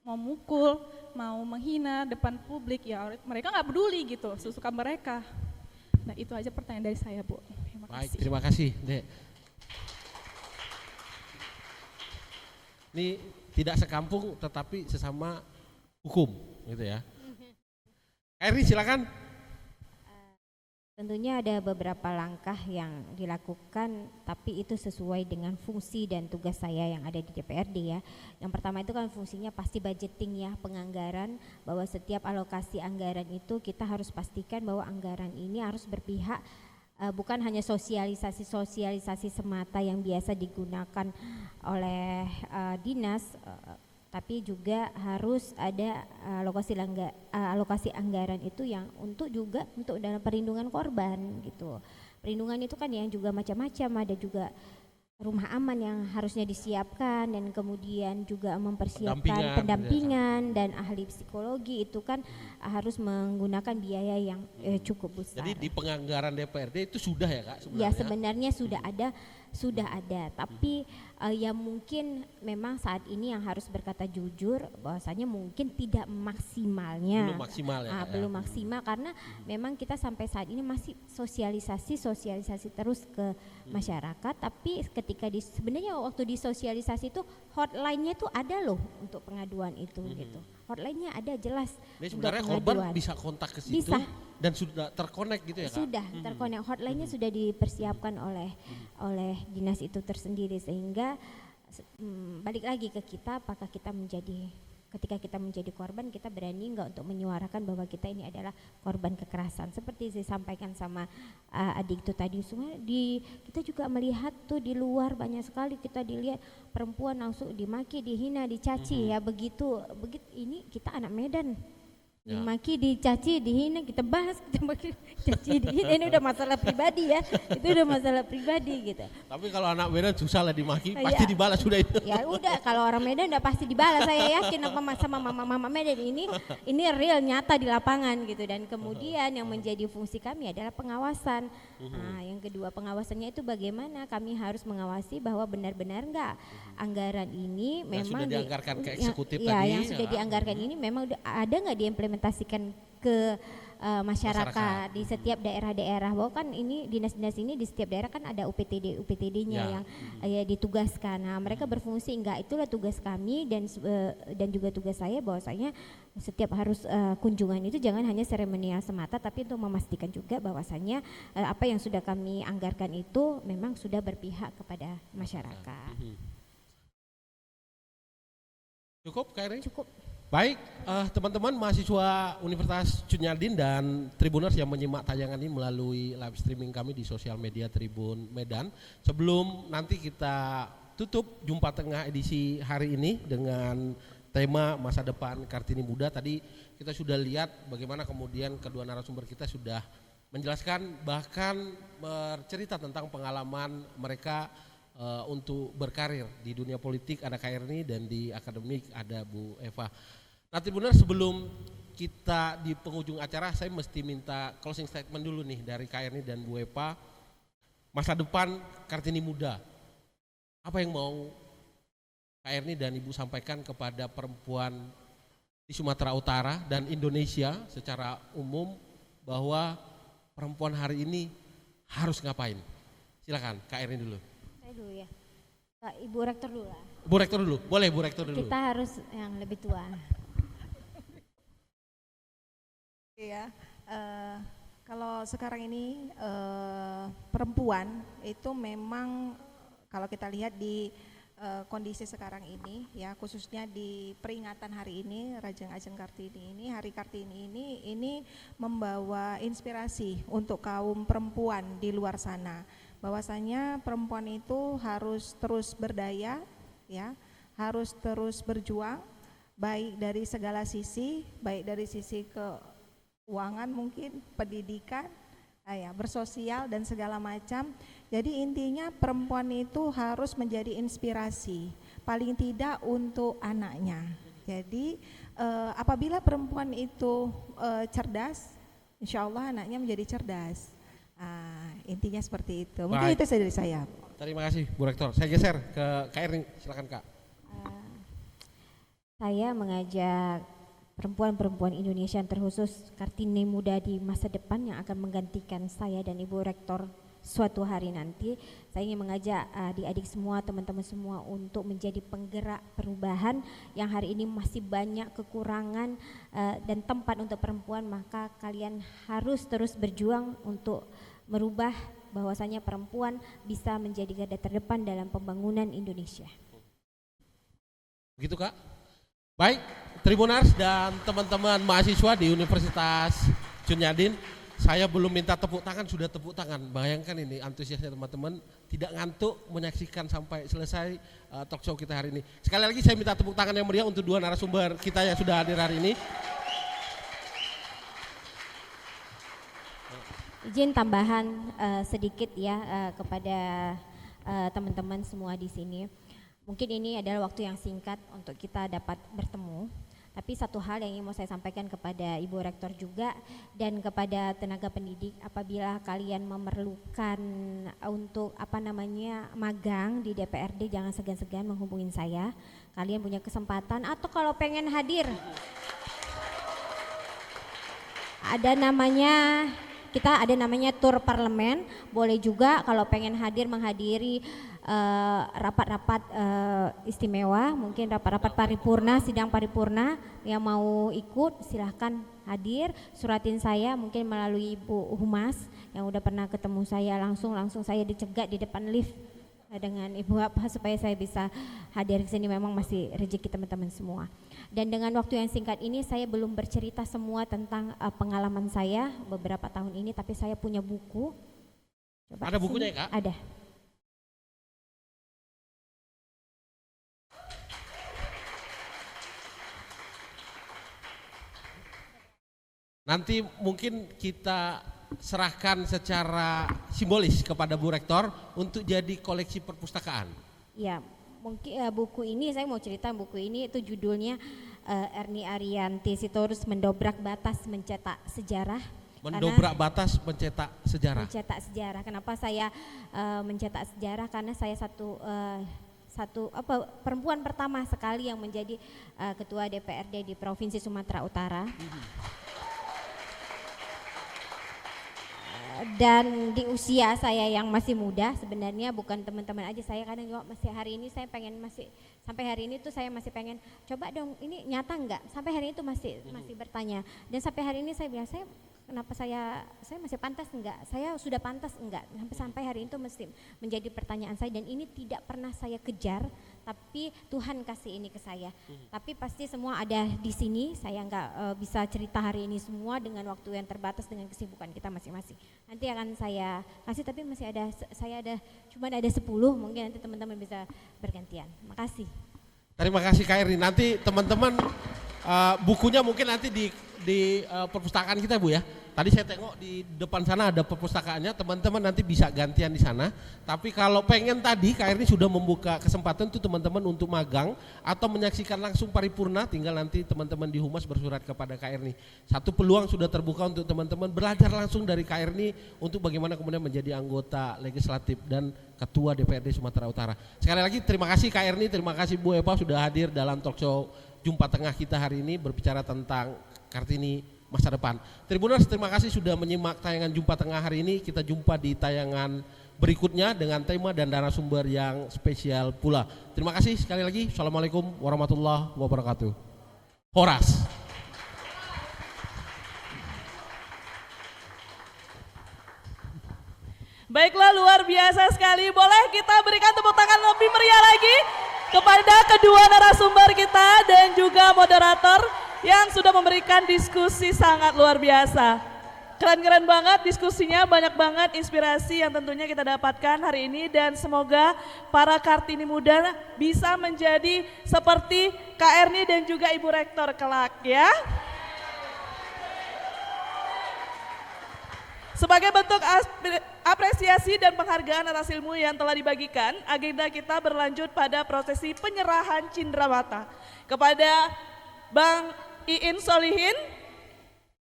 mau mukul, mau menghina depan publik, ya mereka nggak peduli gitu, sesuka mereka. Nah itu aja pertanyaan dari saya, Bu. Baik, terima kasih, Dek. Ini tidak sekampung tetapi sesama hukum gitu ya. Eri silakan. Tentunya ada beberapa langkah yang dilakukan, tapi itu sesuai dengan fungsi dan tugas saya yang ada di DPRD ya. Yang pertama itu kan fungsinya pasti budgeting ya, penganggaran, bahwa setiap alokasi anggaran itu kita harus pastikan bahwa anggaran ini harus berpihak, bukan hanya sosialisasi semata yang biasa digunakan oleh dinas, tapi juga harus ada alokasi anggaran itu yang untuk dalam perlindungan korban gitu. Perlindungan itu kan yang juga macam-macam, ada juga rumah aman yang harusnya disiapkan, dan kemudian juga mempersiapkan pendampingan dan ahli psikologi itu kan harus menggunakan biaya yang cukup besar. Jadi di penganggaran DPRD itu sudah ya, Kak, sebenarnya? Ya sebenarnya sudah ada, tapi ya mungkin memang saat ini yang harus berkata jujur bahwasanya mungkin tidak maksimalnya. Belum maksimal ya. Belum maksimal karena memang kita sampai saat ini masih sosialisasi terus ke masyarakat, tapi ketika sebenarnya waktu disosialisasi itu hotline-nya itu ada loh untuk pengaduan itu gitu. Hotline-nya ada jelas. Jadi sebenarnya korban bisa kontak ke situ dan sudah terkonek gitu ya, Kak? Sudah terkonek, hotline-nya sudah dipersiapkan oleh dinas itu tersendiri, sehingga balik lagi ke kita, apakah ketika kita menjadi korban, kita berani enggak untuk menyuarakan bahwa kita ini adalah korban kekerasan. Seperti saya sampaikan sama adik itu tadi, kita juga melihat tuh di luar banyak sekali kita dilihat perempuan langsung dimaki, dihina, dicaci ya, begitu ini kita anak Medan. Dimaki, dicaci, dihina, kita bahas, kita maki, caci, dihina, ini udah masalah pribadi ya, itu udah masalah pribadi gitu. Tapi kalau anak Medan susah lah dimaki, pasti dibalas sudah itu. Ya udah, kalau orang Medan udah pasti dibalas, saya yakin sama mama Medan ini real nyata di lapangan gitu. Dan kemudian yang menjadi fungsi kami adalah pengawasan. Nah, yang kedua pengawasannya itu bagaimana kami harus mengawasi bahwa benar-benar enggak anggaran ini yang memang sudah dianggarkan ke eksekutif tadi. Ya, yang sudah dianggarkan ini memang ada enggak diimplementasikan ke masyarakat di setiap daerah-daerah. Bahwa kan ini dinas-dinas ini di setiap daerah kan ada UPTD-nya yang ditugaskan. Nah, mereka berfungsi enggak, itulah tugas kami dan juga tugas saya bahwasanya setiap harus kunjungan itu jangan hanya seremonial semata, tapi untuk memastikan juga bahwasanya apa yang sudah kami anggarkan itu memang sudah berpihak kepada masyarakat. Cukup Kak Eri? Cukup. Baik, teman-teman mahasiswa Universitas Cunyadin dan Tribuners yang menyimak tayangan ini melalui live streaming kami di sosial media Tribun Medan. Sebelum nanti kita tutup jumpa tengah edisi hari ini dengan tema masa depan Kartini Muda. Tadi kita sudah lihat bagaimana kemudian kedua narasumber kita sudah menjelaskan bahkan bercerita tentang pengalaman mereka untuk berkarir di dunia politik. Ada Kak Erni dan di akademik ada Bu Eva. Nah Tribuners, sebelum kita di penghujung acara saya mesti minta closing statement dulu nih dari Kak Erni dan Bu Eva. Masa depan Kartini Muda, apa yang mau Kak Erni dan Ibu sampaikan kepada perempuan di Sumatera Utara dan Indonesia secara umum bahwa perempuan hari ini harus ngapain? Silakan Kak Erni dulu. Saya dulu ya. Ibu Rektor dulu lah. Bu Rektor dulu, boleh Bu Rektor dulu. Kita harus yang lebih tua. Iya, kalau sekarang ini perempuan itu memang kalau kita lihat di kondisi sekarang ini ya, khususnya di peringatan hari ini Rajang Ajeng Kartini ini, Hari Kartini ini membawa inspirasi untuk kaum perempuan di luar sana, bahwasanya perempuan itu harus terus berdaya ya, harus terus berjuang baik dari segala sisi, baik dari sisi keuangan mungkin, pendidikan, bersosial dan segala macam. Jadi intinya perempuan itu harus menjadi inspirasi, paling tidak untuk anaknya. Jadi apabila perempuan itu cerdas, insya Allah anaknya menjadi cerdas. Intinya seperti itu. Mungkin itu saja dari saya. Terima kasih Bu Rektor. Saya geser ke Kak Erni, silakan Kak. Saya mengajak perempuan-perempuan Indonesia terkhusus Kartini Muda di masa depan yang akan menggantikan saya dan Ibu Rektor suatu hari nanti. Saya ingin mengajak adik-adik semua, teman-teman semua untuk menjadi penggerak perubahan yang hari ini masih banyak kekurangan dan tempat untuk perempuan, maka kalian harus terus berjuang untuk merubah bahwasanya perempuan bisa menjadi garda terdepan dalam pembangunan Indonesia. Begitu Kak? Baik, Tribuners dan teman-teman mahasiswa di Universitas Cunyadin, saya belum minta tepuk tangan, sudah tepuk tangan. Bayangkan ini antusiasnya teman-teman, tidak ngantuk menyaksikan sampai selesai talk show kita hari ini. Sekali lagi saya minta tepuk tangan yang meriah untuk dua narasumber kita yang sudah hadir hari ini. Izin tambahan sedikit ya kepada teman-teman semua di sini. Mungkin ini adalah waktu yang singkat untuk kita dapat bertemu. Tapi satu hal yang ingin mau saya sampaikan kepada Ibu Rektor juga dan kepada tenaga pendidik, apabila kalian memerlukan untuk magang di DPRD, jangan segan-segan menghubungin saya. Kalian punya kesempatan, atau kalau pengen hadir, kita ada namanya tur parlemen, boleh juga kalau pengen menghadiri rapat-rapat istimewa, mungkin rapat-rapat paripurna, sidang paripurna, yang mau ikut silahkan hadir, suratin saya mungkin melalui Ibu Humas yang udah pernah ketemu saya langsung saya dicegat di depan lift dengan Ibu supaya saya bisa hadir ke sini. Memang masih rezeki teman-teman semua. Dan dengan waktu yang singkat ini saya belum bercerita semua tentang pengalaman saya beberapa tahun ini, tapi saya punya buku. Coba ada bukunya ya Kak? Ada. Nanti mungkin kita serahkan secara simbolis kepada Bu Rektor untuk jadi koleksi perpustakaan. Ya, mungkin buku ini saya mau cerita, buku ini itu judulnya Erni Arianti Sitorus Mendobrak Batas Mencetak Sejarah. Mendobrak batas mencetak sejarah. Mencetak sejarah. Kenapa saya mencetak sejarah? Karena saya perempuan pertama sekali yang menjadi ketua DPRD di Provinsi Sumatera Utara. dan di usia saya yang masih muda, sebenarnya bukan teman-teman aja, saya kadang juga masih hari ini saya pengen sampai hari ini tuh saya masih pengen coba dong ini nyata enggak, sampai hari ini tuh masih bertanya, dan sampai hari ini saya bilang kenapa saya masih pantas enggak, saya sudah pantas enggak, sampai hari itu mesti menjadi pertanyaan saya, dan ini tidak pernah saya kejar, tapi Tuhan kasih ini ke saya. Tapi pasti semua ada di sini, saya enggak bisa cerita hari ini semua dengan waktu yang terbatas dengan kesibukan kita masing-masing. Nanti akan saya kasih, tapi cuma ada 10, mungkin nanti teman-teman bisa bergantian. Makasih. Terima kasih Kak Erni. Nanti teman-teman bukunya mungkin nanti di perpustakaan kita Bu ya. Tadi saya tengok di depan sana ada perpustakaannya, teman-teman nanti bisa gantian di sana. Tapi kalau pengen tadi Kak Erni sudah membuka kesempatan tuh teman-teman untuk magang atau menyaksikan langsung paripurna, tinggal nanti teman-teman di Humas bersurat kepada Kak Erni. Satu peluang sudah terbuka untuk teman-teman belajar langsung dari Kak Erni untuk bagaimana kemudian menjadi anggota legislatif dan Ketua DPRD Sumatera Utara. Sekali lagi terima kasih Kak Erni, terima kasih Bu Eva sudah hadir dalam talk show Jumpa Tengah kita hari ini berbicara tentang Kartini masa depan. Tribuners, terima kasih sudah menyimak tayangan Jumpa Tengah hari ini. Kita jumpa di tayangan berikutnya dengan tema dan narasumber yang spesial pula. Terima kasih sekali lagi. Assalamualaikum warahmatullahi wabarakatuh. Horas. Baiklah, luar biasa sekali. Boleh kita berikan tepuk tangan lebih meriah lagi kepada kedua narasumber kita dan juga moderator yang sudah memberikan diskusi sangat luar biasa. Keren-keren banget diskusinya, banyak banget inspirasi yang tentunya kita dapatkan hari ini, dan semoga para Kartini muda bisa menjadi seperti Kak Erni dan juga Ibu Rektor kelak ya. Sebagai bentuk apresiasi dan penghargaan atas ilmu yang telah dibagikan, agenda kita berlanjut pada prosesi penyerahan cindramata kepada Bang Iin Solihin,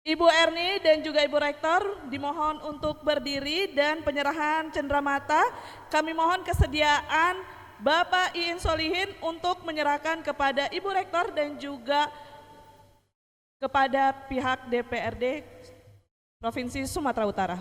Ibu Erni dan juga Ibu Rektor dimohon untuk berdiri, dan penyerahan cendramata kami mohon kesediaan Bapak Iin Solihin untuk menyerahkan kepada Ibu Rektor dan juga kepada pihak DPRD Provinsi Sumatera Utara.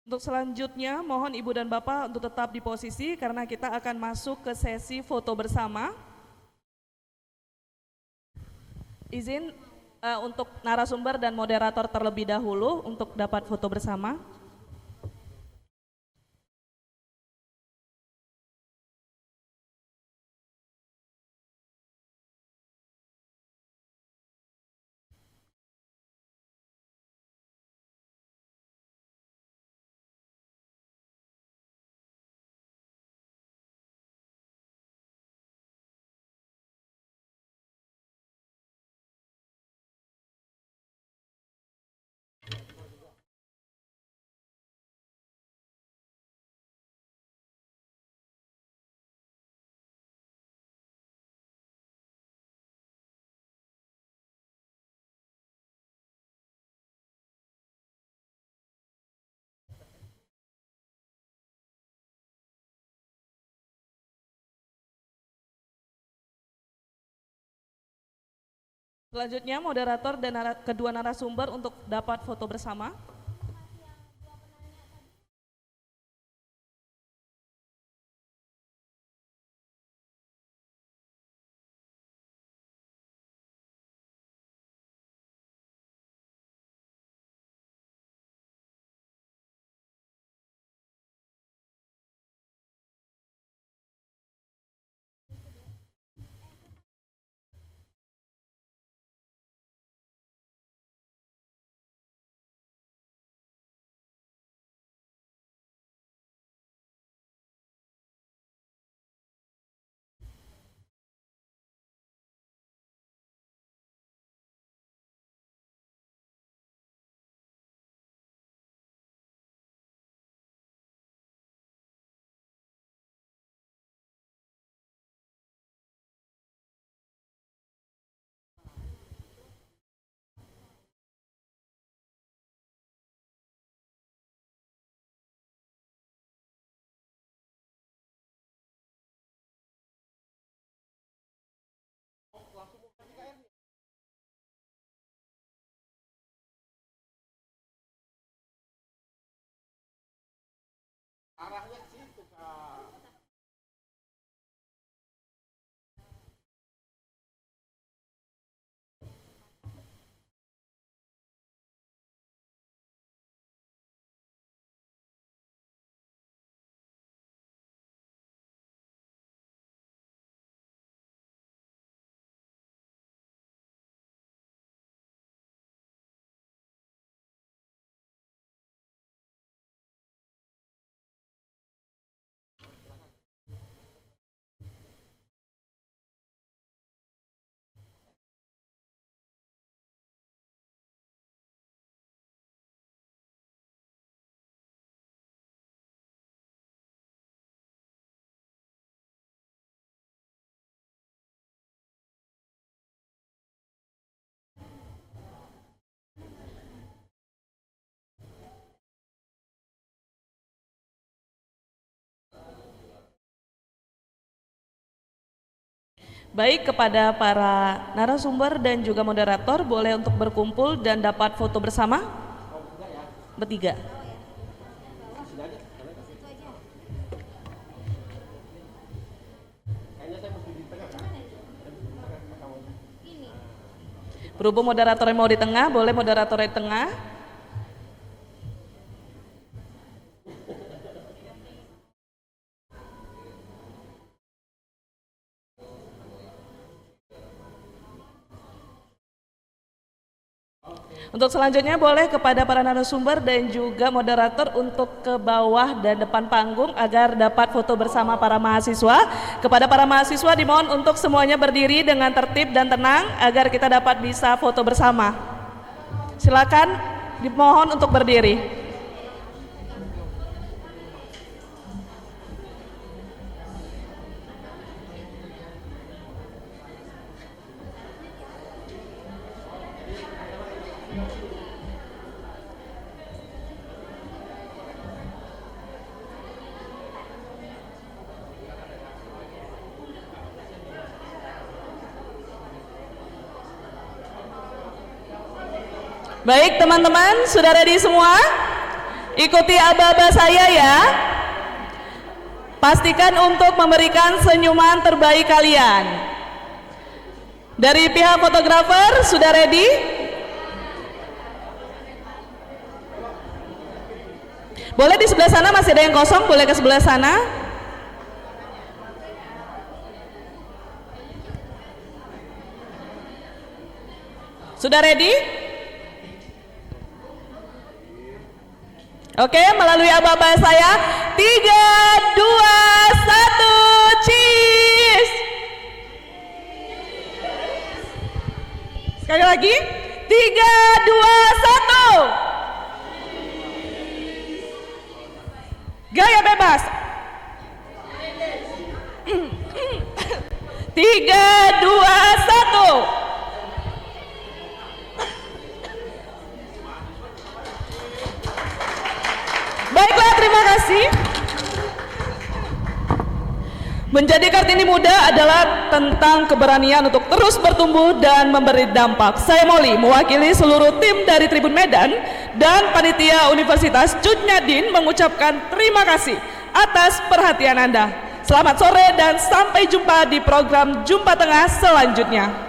Untuk selanjutnya mohon Ibu dan Bapak untuk tetap di posisi karena kita akan masuk ke sesi foto bersama. Izin untuk narasumber dan moderator terlebih dahulu untuk dapat foto bersama. Selanjutnya moderator dan kedua narasumber untuk dapat foto bersama. arahnya ke situ, Kak. Baik, kepada para narasumber dan juga moderator boleh untuk berkumpul dan dapat foto bersama bertiga. Berhubung moderatornya mau di tengah, boleh moderatornya di tengah. Untuk selanjutnya boleh kepada para narasumber dan juga moderator untuk ke bawah dan depan panggung agar dapat foto bersama para mahasiswa. Kepada para mahasiswa dimohon untuk semuanya berdiri dengan tertib dan tenang agar kita dapat bisa foto bersama. Silakan dimohon untuk berdiri. Baik teman-teman, sudah ready semua? Ikuti aba-aba saya ya. Pastikan untuk memberikan senyuman terbaik kalian. Dari pihak fotografer sudah ready? Boleh di sebelah sana, masih ada yang kosong, boleh ke sebelah sana. Sudah ready? Oke, melalui aba-aba saya 3, 2, 1, cheese. Sekali lagi 3, 2, 1. Gaya bebas. 3, 2, 1. Baiklah, terima kasih. Menjadi Kartini Muda adalah tentang keberanian untuk terus bertumbuh dan memberi dampak. Saya Molly, mewakili seluruh tim dari Tribun Medan dan Panitia Universitas Cut Nyak mengucapkan terima kasih atas perhatian Anda. Selamat sore dan sampai jumpa di program Jumpa Tengah selanjutnya.